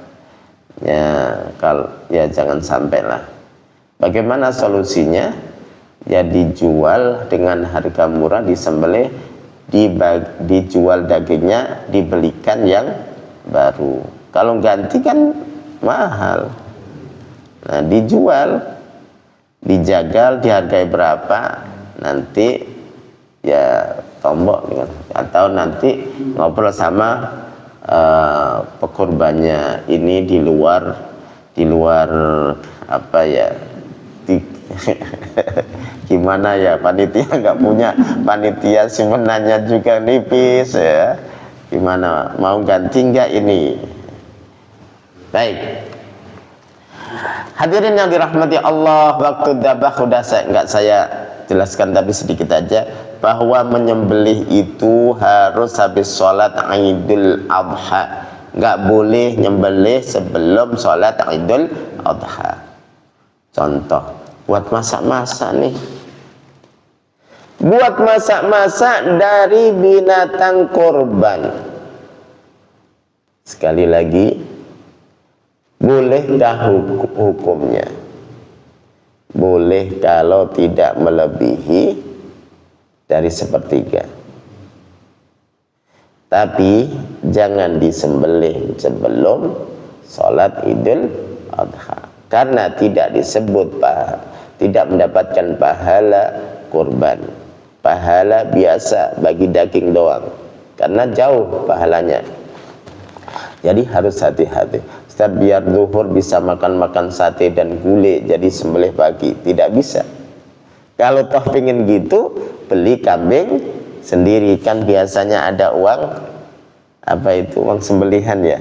Ya jangan sampailah. Bagaimana solusinya? Ya dijual dengan harga murah, disembelih, dijual dagingnya, dibelikan yang baru. Kalau ganti kan mahal. Nah, dijual, dijagal, dihargai berapa, nanti ya tombok dengan, atau nanti ngobrol sama pekorbannya ini di luar apa ya, gimana ya, panitia nggak punya panitia simpenannya juga nipis ya, gimana mau ganti nggak ini? Baik, hadirin yang dirahmati Allah, waktu dabah udah nggak saya jelaskan, tapi sedikit aja, bahwa menyembelih itu harus habis sholat Idul Adha. Nggak boleh nyembelih sebelum sholat Idul Adha. Contoh, buat masak-masak nih, buat masak-masak dari binatang korban. Sekali lagi, boleh dah hukumnya. Boleh kalau tidak melebihi dari sepertiga, tapi jangan disembelih sebelum sholat Idul Adha, karena tidak disebut tidak mendapatkan pahala kurban, pahala biasa bagi daging doang, karena jauh pahalanya. Jadi harus hati-hati. Ustaz, biar zuhur bisa makan sate dan gulai, jadi sembelih pagi, tidak bisa. Kalau toh pengen gitu, beli kambing sendiri, kan biasanya ada uang apa itu, uang sembelihan ya,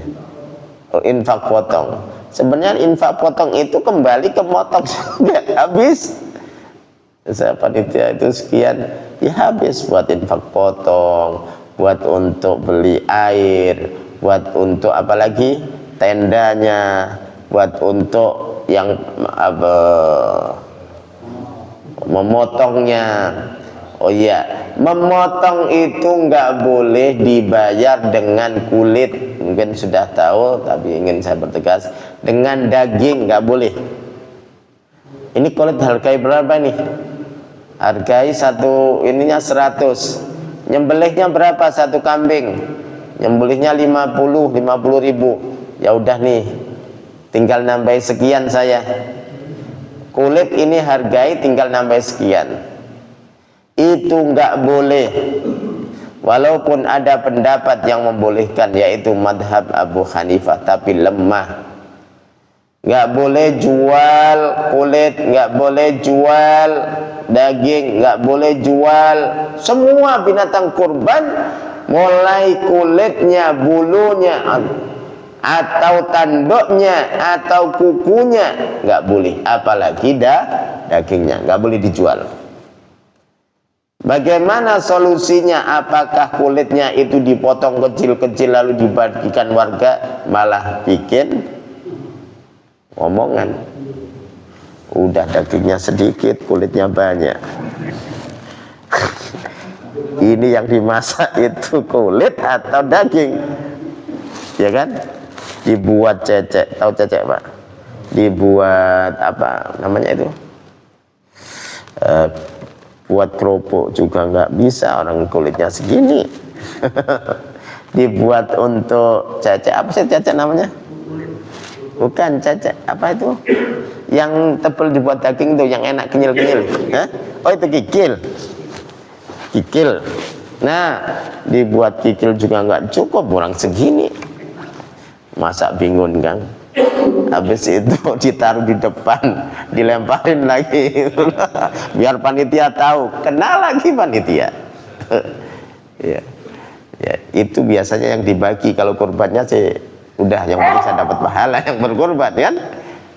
infak potong. Sebenarnya infak potong itu kembali ke motong juga, habis. Saya panitia itu sekian, ya habis buat infak potong, buat untuk beli air, buat untuk apalagi tendanya, buat untuk yang memotongnya. Oh iya, memotong itu nggak boleh dibayar dengan kulit. Mungkin sudah tahu, tapi ingin saya pertegas, dengan daging nggak boleh. Ini kulit hargai berapa nih? Hargai satu ininya 100. Nyembelihnya berapa satu kambing? Nyembelihnya 50 ribu. Ya udah nih, tinggal nambah sekian saya. Kulit ini hargai, tinggal nambah sekian. Itu nggak boleh. Walaupun ada pendapat yang membolehkan, yaitu madhab Abu Hanifah, tapi lemah. Nggak boleh jual kulit, nggak boleh jual daging, nggak boleh jual semua binatang kurban, mulai kulitnya, bulunya, atau tanduknya, atau kukunya, nggak boleh. Apalagi dagingnya, nggak boleh dijual. Bagaimana solusinya? Apakah kulitnya itu dipotong kecil-kecil lalu dibagikan warga? Malah bikin omongan. Udah dagingnya sedikit, kulitnya banyak. Ini yang dimasak itu kulit atau daging? Ya kan? Dibuat cecek, tahu cecek Pak? Dibuat apa namanya itu? Buat kerupuk juga nggak bisa, orang kulitnya segini. Dibuat untuk cecek, apa sih cecek namanya? Bukan cecek, apa itu? Yang tebal dibuat daging tuh, yang enak kenyal-kenyal. Oh itu kikil. Kikil. Nah, dibuat kikil juga nggak cukup, kurang segini. Masa bingung kan? Habis itu ditaruh di depan, dilemparin lagi. Biar panitia tahu, kena lagi panitia. Ya. Ya, itu biasanya yang dibagi. Kalau kurbannya sih udah yang bisa dapat pahala yang berkorban kan?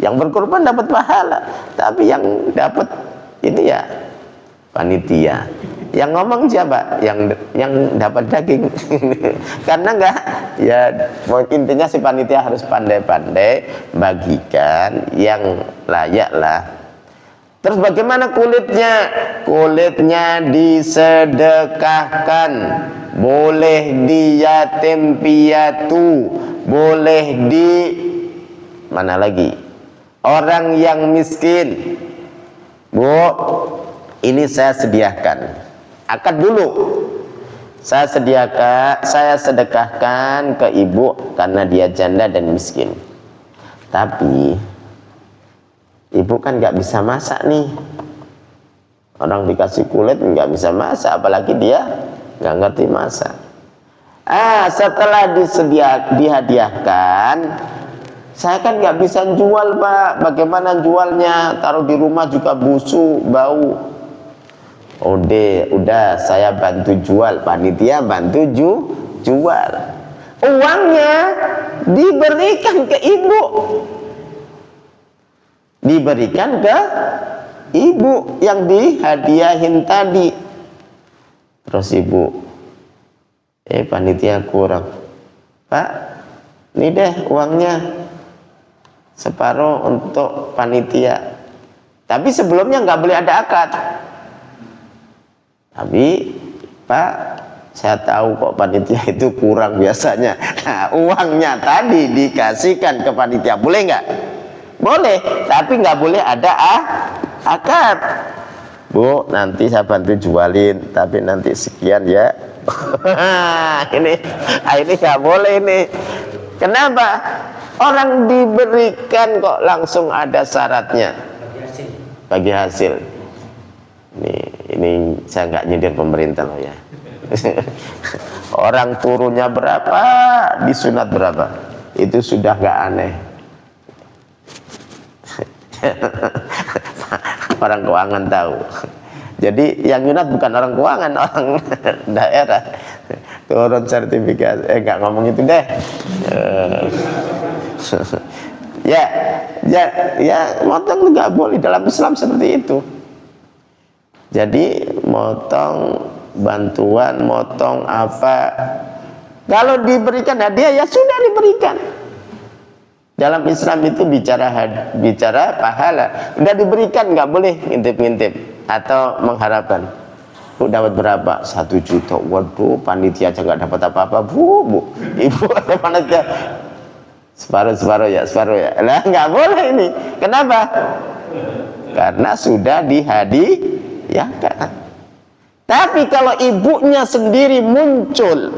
Yang berkorban dapat pahala, tapi yang dapat ini ya panitia. Yang ngomong siapa? Yang dapat daging. Karena enggak ya, intinya si panitia harus pandai-pandai bagikan yang layak lah. Terus bagaimana kulitnya? Kulitnya disedekahkan, boleh di yatim piatu, boleh di mana lagi? Orang yang miskin. Bu, ini saya sediakan. Akad dulu. Saya sedekahkan ke ibu karena dia janda dan miskin. Tapi ibu kan nggak bisa masak nih. Orang dikasih kulit nggak bisa masak, apalagi dia nggak ngerti masak. Setelah dihadiahkan, saya kan nggak bisa jual, Pak. Bagaimana jualnya? Taruh di rumah juga busuk, bau. Udah saya bantu jual, panitia bantu jual. Uangnya diberikan ke ibu. Diberikan ke ibu yang dihadiahin tadi. Terus ibu, panitia kurang. Pak, ini deh uangnya, separuh untuk panitia. Tapi sebelumnya nggak boleh ada akad. Tapi Pak, saya tahu kok panitia itu kurang biasanya. Nah, uangnya tadi dikasihkan ke panitia, boleh nggak? Boleh, tapi nggak boleh ada akad. Bu, nanti saya bantu jualin, tapi nanti sekian ya. ini nggak boleh ini. Kenapa? Orang diberikan kok langsung ada syaratnya. Bagi hasil. Ini saya nggak nyindir pemerintah loh ya. Orang turunnya berapa, disunat berapa, itu sudah nggak aneh. Orang keuangan tahu. Jadi yang nyunat bukan orang keuangan, orang daerah. Turun sertifikat, nggak ngomong itu deh. Ya, motong nggak boleh dalam Islam seperti itu. Jadi motong bantuan, motong apa, kalau diberikan hadiah ya sudah diberikan. Dalam Islam itu bicara pahala. Udah diberikan, nggak boleh ngintip-ngintip atau mengharapkan. Bu dapat berapa? 1 juta. Waduh, panitia aja nggak dapat apa-apa. Bu, ibu ada panitia separuh ya. Lah nggak boleh ini. Kenapa? Karena sudah dihadiahkan. Tapi kalau ibunya sendiri muncul,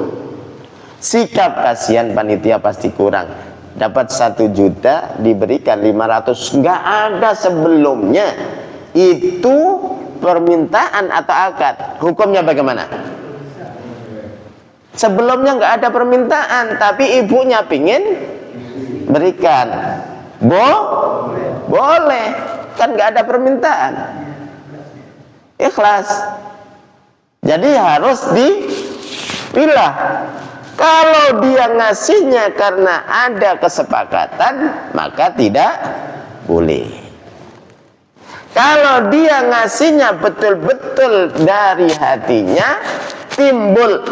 sikap kasihan panitia pasti kurang. Dapat 1 juta diberikan 500, nggak ada sebelumnya. Itu permintaan atau akad. Hukumnya bagaimana? Sebelumnya nggak ada permintaan, tapi ibunya pingin berikan. Boleh, kan nggak ada permintaan. Ikhlas. Jadi harus dipilah. Kalau dia ngasihnya karena ada kesepakatan, maka tidak boleh. Kalau dia ngasihnya betul-betul dari hatinya, timbul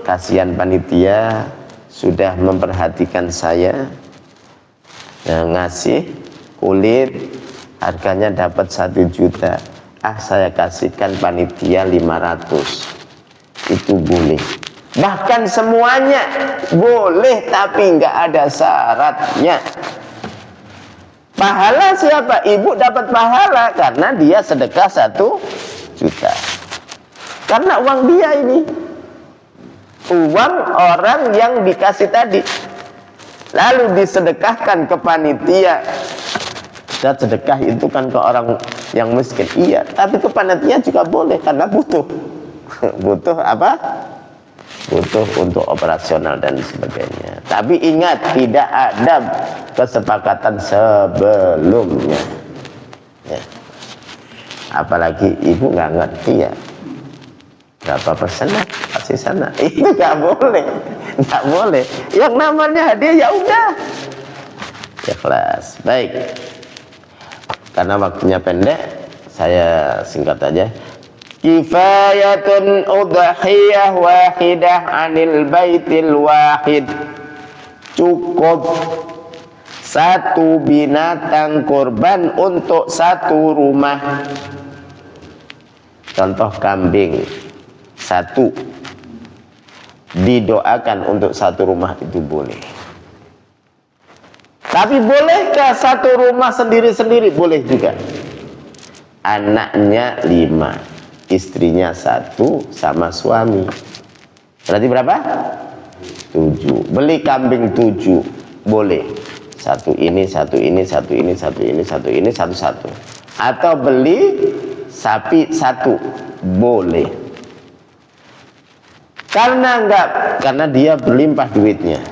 kasihan panitia sudah memperhatikan saya, ngasih kulit harganya dapat 1 juta. Saya kasihkan panitia 500. Itu boleh. Bahkan semuanya boleh, tapi nggak ada syaratnya. Pahala siapa? Ibu dapat pahala karena dia sedekah 1 juta. Karena uang dia ini, uang orang yang dikasih tadi, lalu disedekahkan ke panitia. Dan sedekah itu kan ke orang yang miskin, iya. Tapi ke panitia juga boleh karena butuh. Butuh apa? butuh untuk operasional dan sebagainya. Tapi ingat, tidak ada kesepakatan sebelumnya ya. Apalagi ibu nggak ngerti ya berapa persen pasti sana, itu nggak boleh, nggak boleh. Yang namanya hadiah ya udah ikhlas. Baik, karena waktunya pendek, saya singkat aja. Kifayatun udhiyah wahidah anil baitil wahid. Cukup satu binatang kurban untuk satu rumah. Contoh kambing satu, didoakan untuk satu rumah itu boleh. Tapi bolehkah satu rumah sendiri-sendiri? Boleh juga. Anaknya 5, istrinya 1 sama suami. Berarti berapa? 7. Beli kambing 7 boleh. Satu ini, satu ini, satu ini, satu ini, satu ini, satu-satu. Atau beli sapi 1 boleh. Karena dia berlimpah duitnya.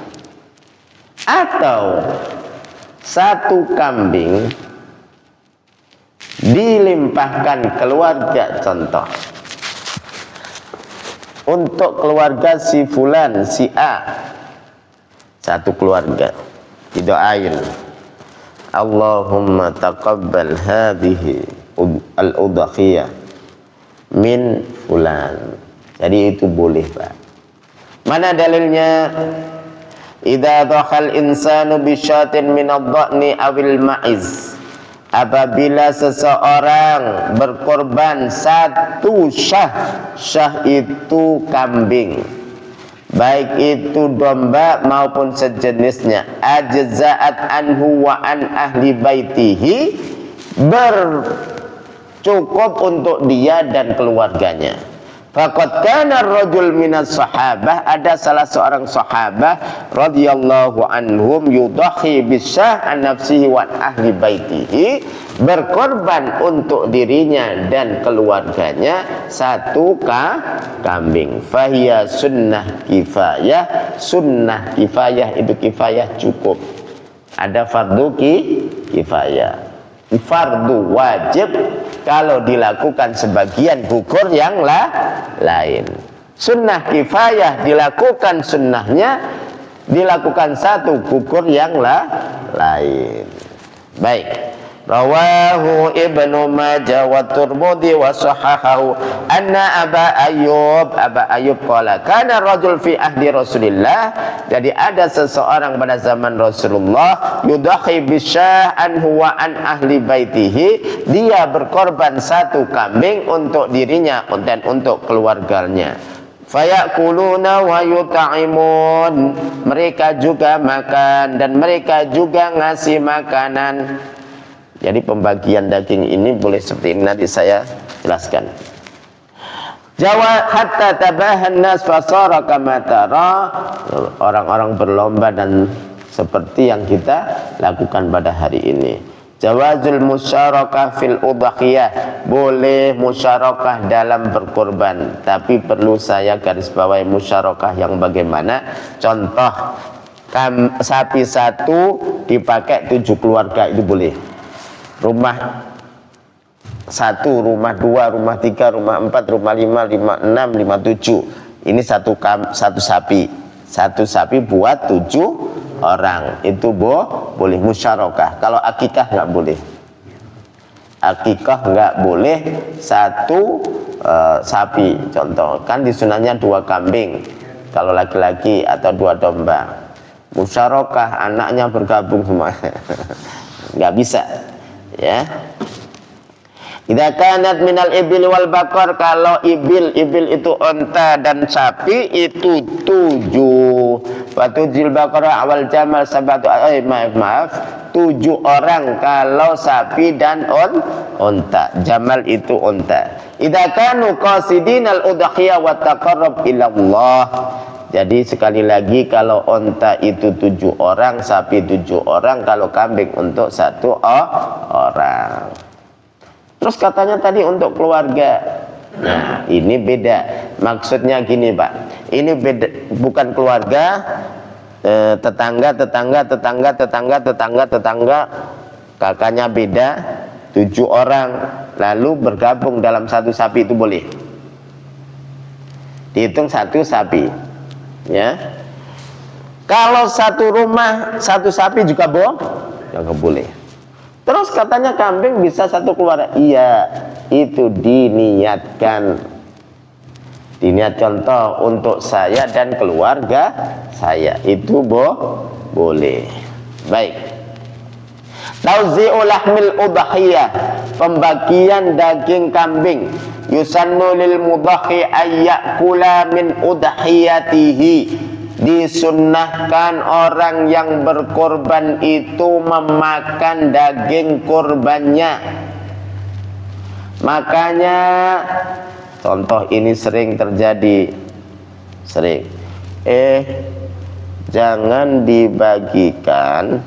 Atau satu kambing dilimpahkan keluarga, contoh untuk keluarga si fulan, si A, satu keluarga didoain, Allahumma taqabbal hadhihi al-udhiyah min fulan. Jadi itu boleh, Pak. Mana dalilnya? Idza dhakhal insanu bi syatin min ad-dha'ni awil ma'iz. Apabila seseorang berkorban satu syah itu kambing, baik itu domba maupun sejenisnya, ajza'at anhu wa an ahli baitihi, bercukup untuk dia dan keluarganya. Faqad kana ar-rajul minas sahabah, ada salah seorang sahabah radhiyallahu anhum yudhi bisyah an nafsihi wa ahli baitihi, berkorban untuk dirinya dan keluarganya satu kambing. Fahiya sunnah kifayah. Sunnah kifayah itu kifayah cukup. Ada fardu kifayah. Fardu wajib kalau dilakukan sebagian, gugur yang lain. Sunnah kifayah dilakukan sunnahnya, dilakukan satu, gugur yang lain. Baik. Rawahu Ibnu Majah wa Tirmidzi wa sahahahu anna Aba Ayyub qala kana rajul fi ahdi Rasulillah. Jadi ada seseorang pada zaman Rasulullah yudhi bisyah anhu wa an ahli baitihi, dia berkorban satu kambing untuk dirinya dan untuk keluarganya. Fayakuluna wa yut'imun, mereka juga makan dan mereka juga ngasih makanan. Jadi pembagian daging ini boleh seperti ini, nanti saya jelaskan. Jawa hatta tabahan nas fasara kama tara, orang-orang berlomba dan seperti yang kita lakukan pada hari ini. Jawazul musyarakah fil udhiyah, boleh musyarakah dalam berkorban, tapi perlu saya garis bawahi musyarakah yang bagaimana. Contoh, sapi 1 dipakai 7 keluarga, itu boleh. Rumah 1, rumah 2, rumah 3, rumah 4, rumah 5, 6, 7. Ini satu sapi. Satu sapi buat 7 orang. Itu boleh musyarakah. Kalau akikah nggak boleh. Akikah nggak boleh satu sapi. Contoh, kan disunahnya 2 kambing kalau laki-laki atau 2 domba. Musyarakah anaknya bergabung semua. Nggak bisa. Ya, idza kanat minal ibil wal bakar, kalau ibil itu unta dan sapi itu 7. Fatujil bakara awal jamal sabatu, maaf 7 orang kalau sapi dan unta. Jamal itu unta. Idza kanu qasidinal udhiyah wa taqarrub ila Allah. Jadi sekali lagi, kalau onta itu 7 orang, sapi 7 orang, kalau kambing untuk 1 orang. Terus katanya tadi untuk keluarga, Nah, ini beda. Maksudnya gini, Pak. Ini beda, bukan keluarga, tetangga, kakaknya beda, 7 orang, lalu bergabung dalam satu sapi, itu boleh. Dihitung satu sapi, ya. Kalau satu rumah satu sapi juga nggak boleh. Terus katanya kambing bisa satu keluarga. Iya, itu diniatkan toh untuk saya dan keluarga saya, itu boleh. Baik. Tauzi'u lahmil udhiyah, pembagian daging kambing. Yusannu lil mudhi ayyakula min udhiyatihi, disunnahkan orang yang berkorban itu memakan daging kurbannya. Makanya contoh ini sering terjadi, jangan dibagikan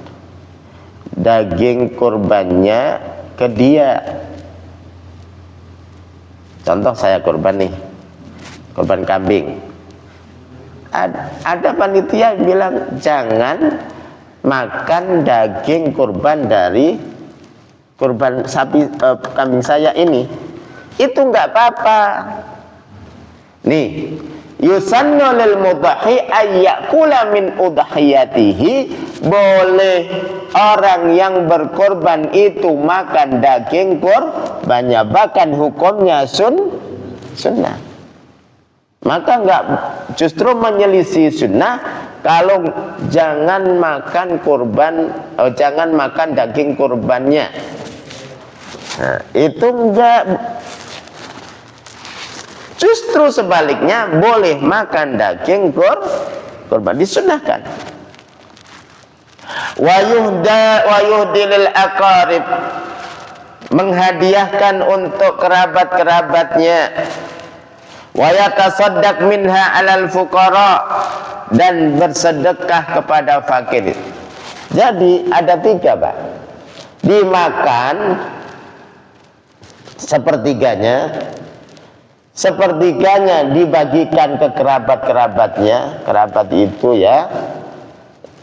daging kurbannya ke dia. Contoh saya kurban nih, kurban kambing. Ada panitia bilang jangan makan daging kurban dari kurban sapi kambing saya ini. Itu nggak apa-apa. Nih, yusannu lil mudhi ayyakula min udhiyatihi, boleh orang yang berkorban itu makan daging kurbannya, bahkan hukumnya sunnah. Maka enggak, justru menyelisih sunnah kalau jangan makan jangan makan daging kurbannya. Nah, itu enggak. Justru sebaliknya, boleh makan daging kurban, disunnahkan. Wa yuhdilil aqarib, menghadiahkan untuk kerabat-kerabatnya. Wa yatasaddaq minha 'alal fuqara, dan bersedekah kepada fakir. Jadi ada 3, Pak. Dimakan sepertiganya dibagikan ke kerabat-kerabatnya. Kerabat itu ya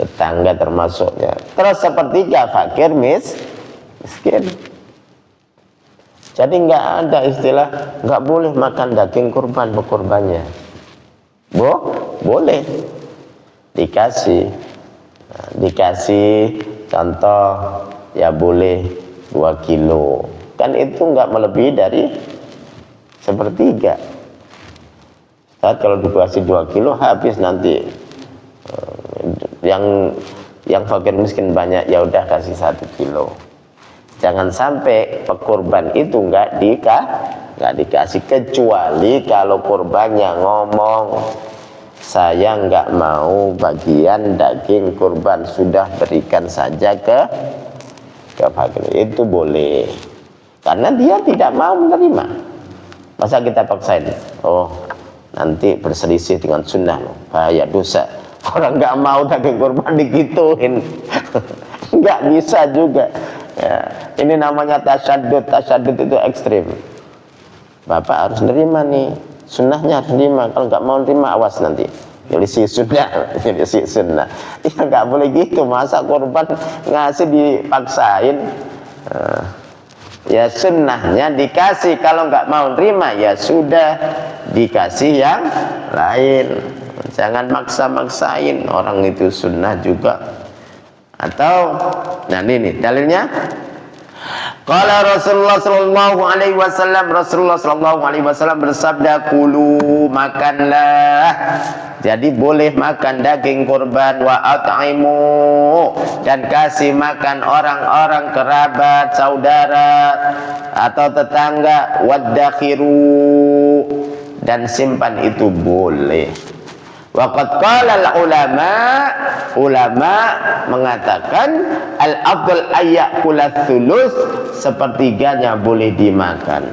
tetangga termasuknya. Terus sepertiga fakir miskin. Jadi nggak ada istilah nggak boleh makan daging kurbannya. Boleh dikasih. Nah, dikasih contoh ya boleh 2 kilo. Kan itu nggak melebihi dari sepertiga. Saat kalau dikasih 2 kilo habis nanti. Yang fakir miskin banyak, ya udah kasih 1 kilo. Jangan sampai pekurban itu nggak dikasih, kecuali kalau kurbannya ngomong saya nggak mau bagian daging kurban, sudah berikan saja ke fakir, itu boleh, karena dia tidak mau menerima. Masa kita paksain? Oh, nanti berselisih dengan sunnah, bahaya, dosa. Orang nggak mau daging kurban digituin. Nggak bisa juga ya. Ini namanya tasyadud itu ekstrim. Bapak harus nerima nih, sunnahnya harus nerima. Kalau nggak mau nerima, awas nanti jadi si sunnah. Ya nggak boleh gitu. Masa kurban ngasih dipaksain? Ya sunnahnya dikasih. Kalau nggak mau nerima, ya sudah dikasih yang lain. Jangan maksa-maksain orang, itu sunnah juga. Atau nah ini dalilnya, qala Rasulullah sallallahu alaihi wasallam bersabda, kulu, makanlah. Jadi boleh makan daging kurban, wa at'imu, dan kasih makan orang-orang kerabat, saudara atau tetangga, waddakhiru, dan simpan, itu boleh. Waqad qala ulama mengatakan al-afdal ayyakula thuluth, sepertiganya boleh dimakan.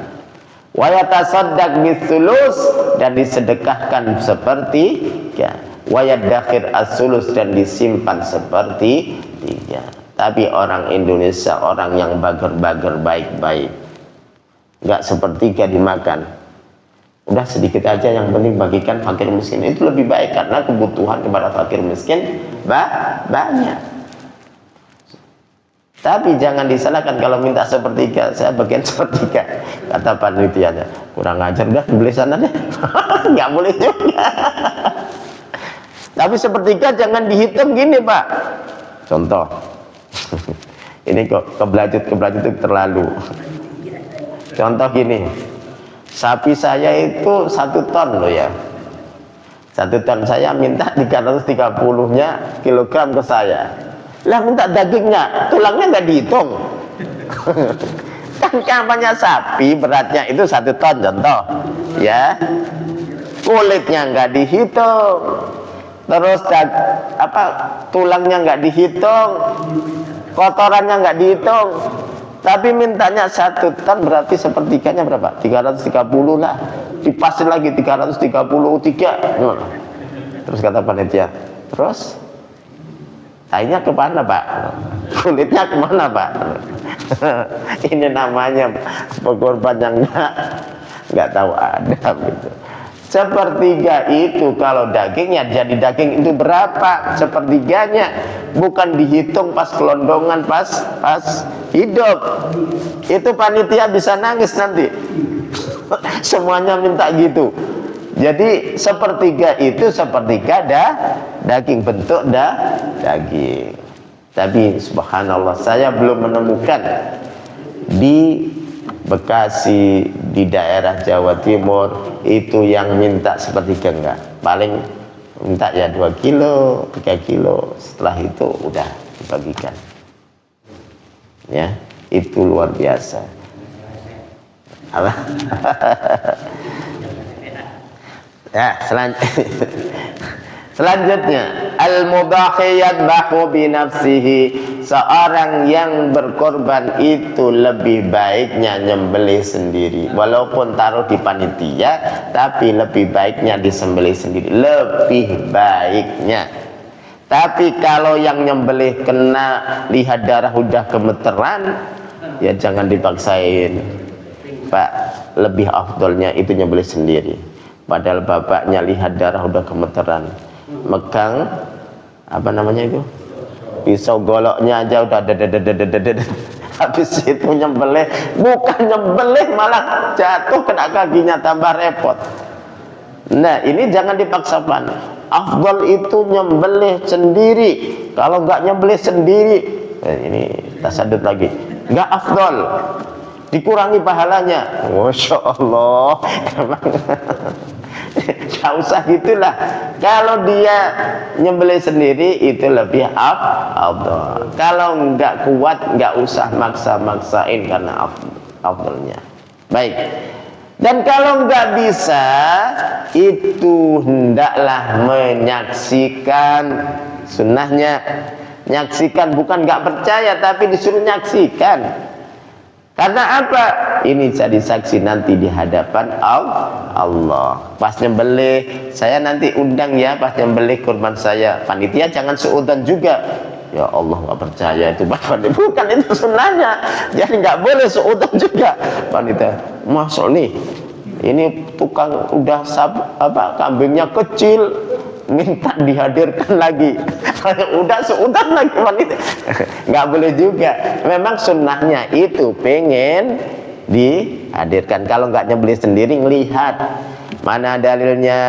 Wa yatasaddaq bithuluth, dan disedekahkan sepertiga. Wa yadakhir as-sulus, dan disimpan sepertiga. Tapi orang Indonesia orang yang bager-bager baik-baik, enggak sepertiga dimakan. Udah sedikit aja, yang penting bagikan fakir miskin. Itu lebih baik karena kebutuhan kepada fakir miskin banyak. Tapi jangan disalahkan kalau minta sepertiga, saya bagian sepertiga. Kata panitianya, kurang ajar, udah beli sana deh. Nggak boleh juga. Tapi sepertiga jangan dihitung gini, Pak. Contoh. Ini kok keblajut itu terlalu. Contoh gini. Sapi saya itu 1 ton loh ya. 1 ton, saya minta 330-nya kilogram ke saya. Lah minta dagingnya, tulangnya nggak dihitung. Kan kampanye sapi beratnya itu 1 ton contoh, ya. Kulitnya nggak dihitung, terus tulangnya nggak dihitung, kotorannya nggak dihitung. Tapi mintanya 1 ton, berarti sepertiganya berapa? 330 lah. Dipasin lagi 333. Terus kata panitia, terus akhirnya kemana, Pak? Kulitnya kemana, Pak? Ini namanya pengorban yang nggak tahu adab gitu. Sepertiga itu kalau dagingnya jadi daging itu berapa? Sepertiganya, bukan dihitung pas kelondongan, pas hidup. Itu panitia bisa nangis nanti. Semuanya minta gitu. Jadi sepertiga itu sepertiga daging, bentuk daging. Tapi subhanallah, saya belum menemukan di Bekasi, di daerah Jawa Timur itu yang minta sepertiga, enggak. Paling minta ya 2 kilo, 3 kilo. Setelah itu udah dibagikan. Ya, itu luar biasa. Apa? Ya, selanjutnya al-mudahiyat bahu bi nafsihi, seorang yang berkorban itu lebih baiknya nyembelih sendiri, walaupun taruh di panitia, tapi lebih baiknya disembelih sendiri, lebih baiknya. Tapi kalau yang nyembelih kena lihat darah udah gemeteran, ya jangan dipaksain, Pak. Lebih afdolnya itu nyembelih sendiri. Padahal bapaknya lihat darah udah gemeteran, megang apa namanya itu, pisau goloknya aja udah habis itu nyembelih, bukan nyembelih malah jatuh kena kakinya, tambah repot. Nah ini jangan dipaksakan. Afdal itu nyembelih sendiri. Kalau nggak nyembelih sendiri, ini tasadud lagi, nggak afdal, dikurangi pahalanya. Masya Allah. Gak usah gitulah. Kalau dia nyembelih sendiri itu lebih afdal. Kalau nggak kuat, nggak usah maksa-maksain karena afdalnya. Baik. Dan kalau nggak bisa, itu hendaklah menyaksikan. Sunnahnya nyaksikan, bukan nggak percaya, tapi disuruh nyaksikan. Karena apa? Ini jadi saksi nanti di hadapan Allah. Pas nyembelih, saya nanti undang ya, pas nyembelih kurban saya. Panitia jangan seudan juga. Ya Allah, nggak percaya itu bapak. Bukan, itu sunnahnya. Jadi nggak boleh seudan juga. Panitia, masuk nih. Ini tukang udah kambingnya kecil, minta dihadirkan lagi. Udah seudan lagi wanita. Nggak boleh juga. Memang sunnahnya itu pengen dihadirkan. Kalau nggak nyembelih sendiri, ngelihat. Mana dalilnya?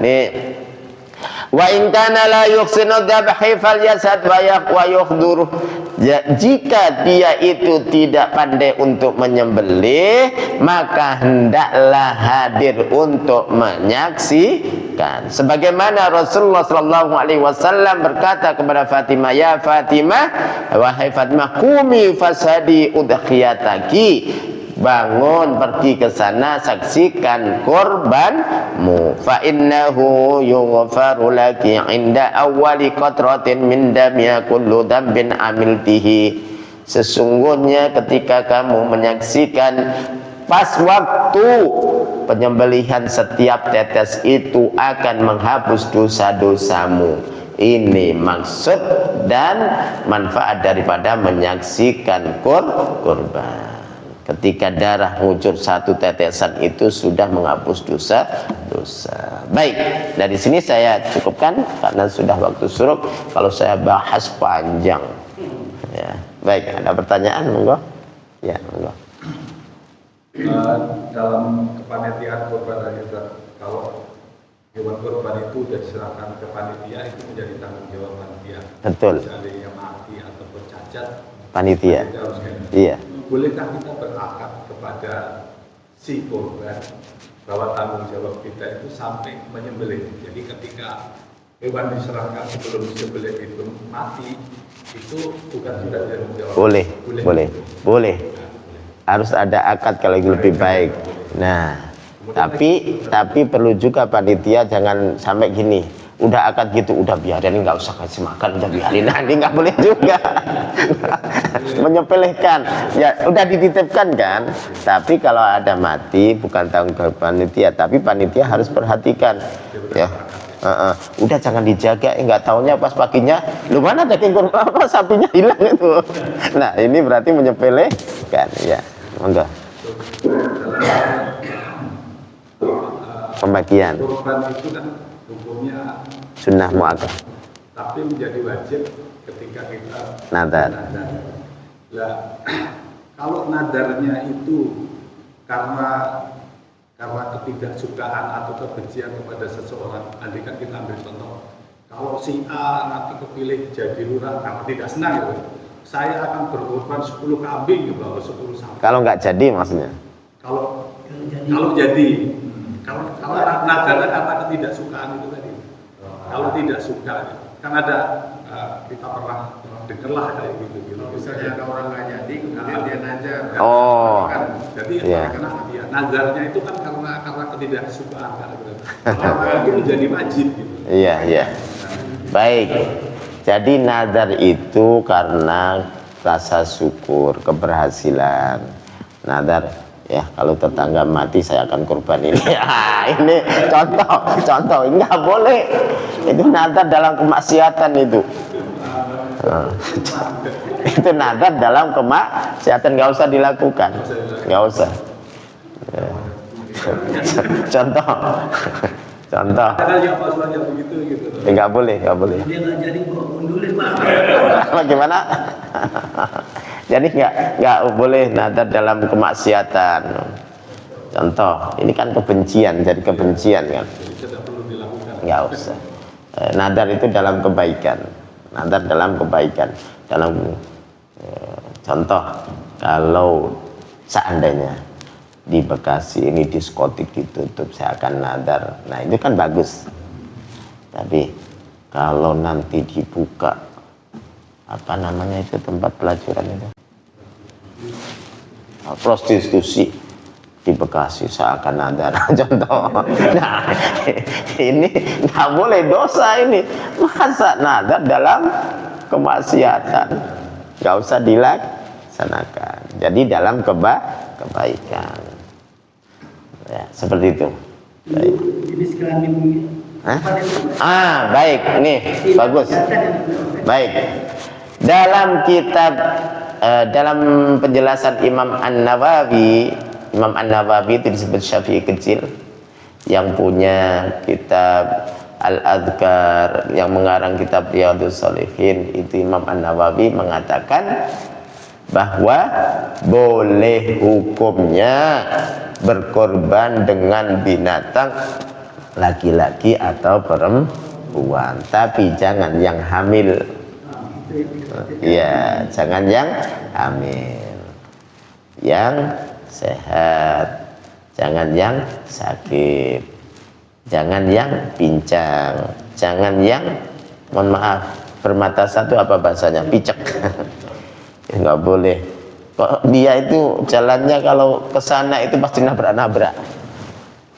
Nih, wa in kana la yuhsinu dzabhi falyasad wa yuhdur. Jika dia itu tidak pandai untuk menyembelih, maka hendaklah hadir untuk menyaksikan. Sebagaimana Rasulullah sallallahu alaihi wasallam berkata kepada Fatimah, "Ya Fatimah, wahai Fatimah, qumi fasadi udhiyataki." Bangun, pergi ke sana, saksikan korbanmu. Fa innahu yughfaru laki 'inda awwali qatratin min damya kullu dhanbin amiltihi. Sesungguhnya ketika kamu menyaksikan pas waktu penyembelihan, setiap tetes itu akan menghapus dosa-dosamu. Ini maksud dan manfaat daripada menyaksikan kurban. Ketika darah ngucur satu tetesan itu sudah menghapus dosa. Baik, dari sini saya cukupkan karena sudah waktu suruk. Kalau saya bahas panjang. Ya, baik, ada pertanyaan, monggo. Ya, monggo. Dalam kepanitiaan korban kalau hewan korban itu sudah diserahkan ke panitia, itu menjadi tanggung jawab panitia. Betul. Seandainya mati ataupun cacat, Panitia. Iya. Bolehkah kita berakad kepada si korban bahwa tanggung jawab kita itu sampai menyembelih? Jadi ketika hewan diserahkan sebelum disembelih itu mati, itu bukan sudah tanggung jawab. Boleh. Harus ada akad kalau lebih baik. Nah, tapi perlu juga panitia jangan sampai gini. Udah akad gitu, udah biarin, nggak usah kasih makan, udah biarin, nanti nggak boleh juga. Menyepelekan, ya udah dititipkan kan. Tapi kalau ada mati bukan tanggung jawab panitia, tapi panitia harus perhatikan, ya. Udah jangan dijaga, nggak taunya pas paginya, lu mana daging kurma apa sapinya hilang itu. Nah ini berarti menyepelekan, ya. Enggak. Pembagian. Korban itu kan hukumnya Sunnah muakkad. Tapi menjadi wajib ketika kita Nadar. Lah, kalau nadarnya itu karena ketidaksukaan atau kebencian kepada seseorang, andai kan kita ambil contoh, kalau si A nanti kepilih jadi lurah karena tidak senang itu, saya akan berkorban 10 kambing atau 10 sapi. Kalau nggak jadi maksudnya? Kalau jadi, kalau nadarnya karena ketidaksukaan itu tadi. Kalau tidak suka, kan ada kita pernah dengarlah kayak gitu. Misalnya ada orang nggak jadi, kemudian dia nazar. Oh, kan? Jadi karena dia nazarnya itu kan karena ketidaksukaan kan. Kalau itu menjadi wajib gitu. Iya. Baik. Jadi nazar itu karena rasa syukur, keberhasilan. Nazar, ya kalau tetangga mati saya akan kurban ini. Ya, ini contoh, nggak boleh. Itu nazar dalam kemaksiatan itu. Itu nazar dalam kemaksiatan, nggak usah dilakukan, nggak usah. Ya. Contoh. Nggak boleh. Dia nggak jadi nulis Bagaimana? Jadi nggak boleh nazar dalam kemaksiatan. Contoh, ini kan kebencian, jadi kebencian kan. Nggak usah. Nazar itu dalam kebaikan. Nazar dalam kebaikan. Contoh, kalau seandainya di Bekasi ini diskotik ditutup, saya akan nazar. Nah itu kan bagus. Tapi kalau nanti dibuka apa namanya itu tempat pelacuran itu, prostitusi di Bekasi, saya akan nazar. Contoh. Nah ini nggak boleh, dosa ini. Masa nazar dalam kemaksiatan, nggak usah dilaksanakan. Jadi dalam kebaikan. Ya, seperti itu. Baik. Jenis kelamin. Baik, nih bagus. Baik. Dalam kitab dalam penjelasan Imam An-Nawawi itu disebut Syafi'i kecil, yang punya kitab Al-Adhkar, yang mengarang kitab Riyadhus Shalihin, itu Imam An-Nawawi mengatakan bahwa boleh hukumnya berkorban dengan binatang laki-laki atau perempuan, tapi jangan yang hamil. Ya, jangan yang hamil, yang sehat, jangan yang sakit, jangan yang pincang, jangan yang, mohon maaf, bermata satu apa bahasanya, picek. Nggak boleh. Kok dia itu jalannya kalau ke sana itu pasti nabrak-nabrak.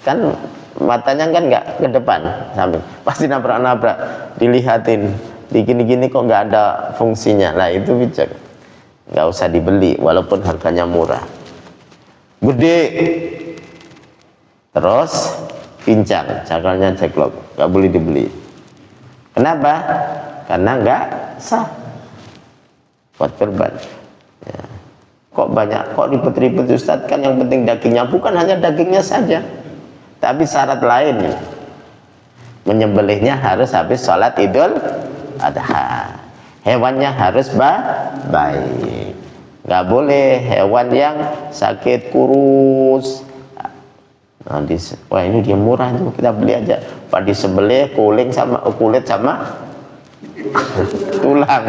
Kan matanya kan nggak ke depan, samping, pasti nabrak-nabrak. Dilihatin, di gini-gini kok nggak ada fungsinya. Lah itu bijak. Nggak usah dibeli walaupun harganya murah. Gede. Terus pincang, cakalnya ceklok, nggak boleh dibeli. Kenapa? Karena nggak sah buat korban. Ya. Kok banyak, kok ribet-ribet Ustaz, kan yang penting dagingnya. Bukan hanya dagingnya saja, tapi syarat lain. Menyembelihnya harus habis sholat Idul Adha. Hewannya harus baik. Nggak boleh hewan yang sakit kurus. Wah ini dia murah tuh, kita beli aja. Pak disembelih kulit sama tulang.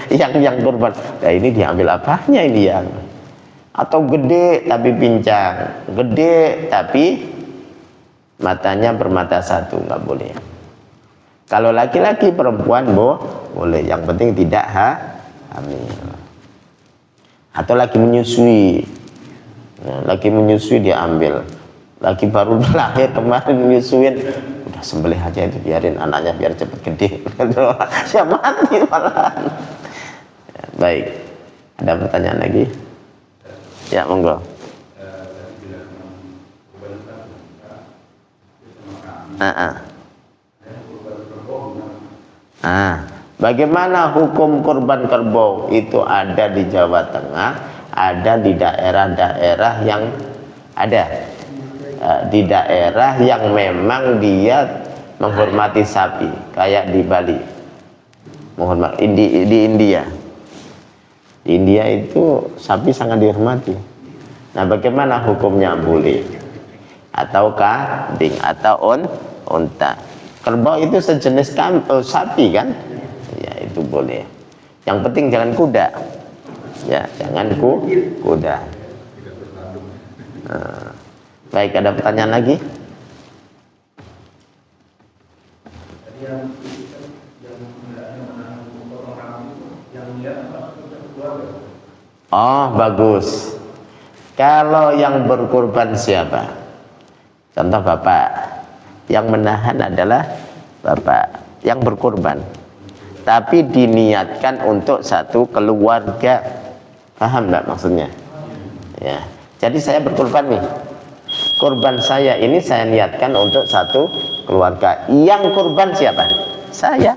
yang kurban, nah ini diambil apanya ini yang? Atau gede tapi pincang, gede tapi matanya bermata satu, nggak boleh. Kalau laki-laki perempuan boleh, yang penting tidak hamil. Atau lagi menyusui, nah, lagi menyusui dia ambil, lagi baru lahir kemarin menyusuin, udah sembelih aja itu, biarin anaknya biar cepet gede. Siap mati malahan. Ya, baik, ada pertanyaan lagi? Ya monggo. Bagaimana hukum kurban kerbau? Itu ada di Jawa Tengah, ada di daerah-daerah yang ada di daerah yang memang dia menghormati sapi, kayak di Bali, menghormati di India. Di India itu sapi sangat dihormati. Nah, bagaimana hukumnya? Boleh atau kambing atau unta. Kerbau itu sejenis sapi kan? Ya itu boleh. Yang penting jangan kuda. Ya, jangan kuda. Baik, ada pertanyaan lagi? Oh, bagus. Kalau yang berkurban siapa? Contoh bapak. Yang menahan adalah bapak yang berkurban. Tapi diniatkan untuk satu keluarga. Paham enggak maksudnya? Ya. Jadi saya berkurban nih. Kurban saya ini saya niatkan untuk satu keluarga. Yang kurban siapa? Saya.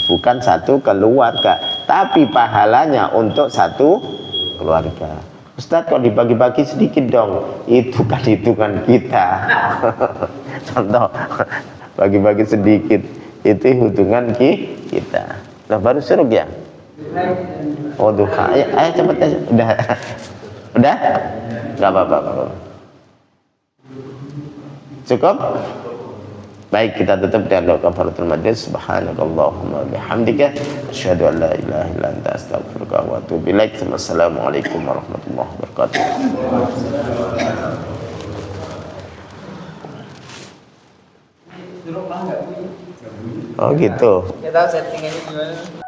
Bukan satu keluarga, tapi pahalanya untuk satu keluarga. Ustadz kok dibagi-bagi sedikit dong? Itu kan hitungan kita. Contoh, bagi-bagi sedikit, itu hitungan kita. Nah baru suruh ya? Oh duha, ayo cepet aja. Udah? Gak apa-apa. Cukup? Baik, kita tutup dengan doa kafaratul majlis. Subhanakallahumma bihamdika asyhadu an la ilaha illa anta astaghfiruka wa atubu ilaik. Wassalamualaikum warahmatullahi wabarakatuh. Oh gitu. Kita settingannya gimana?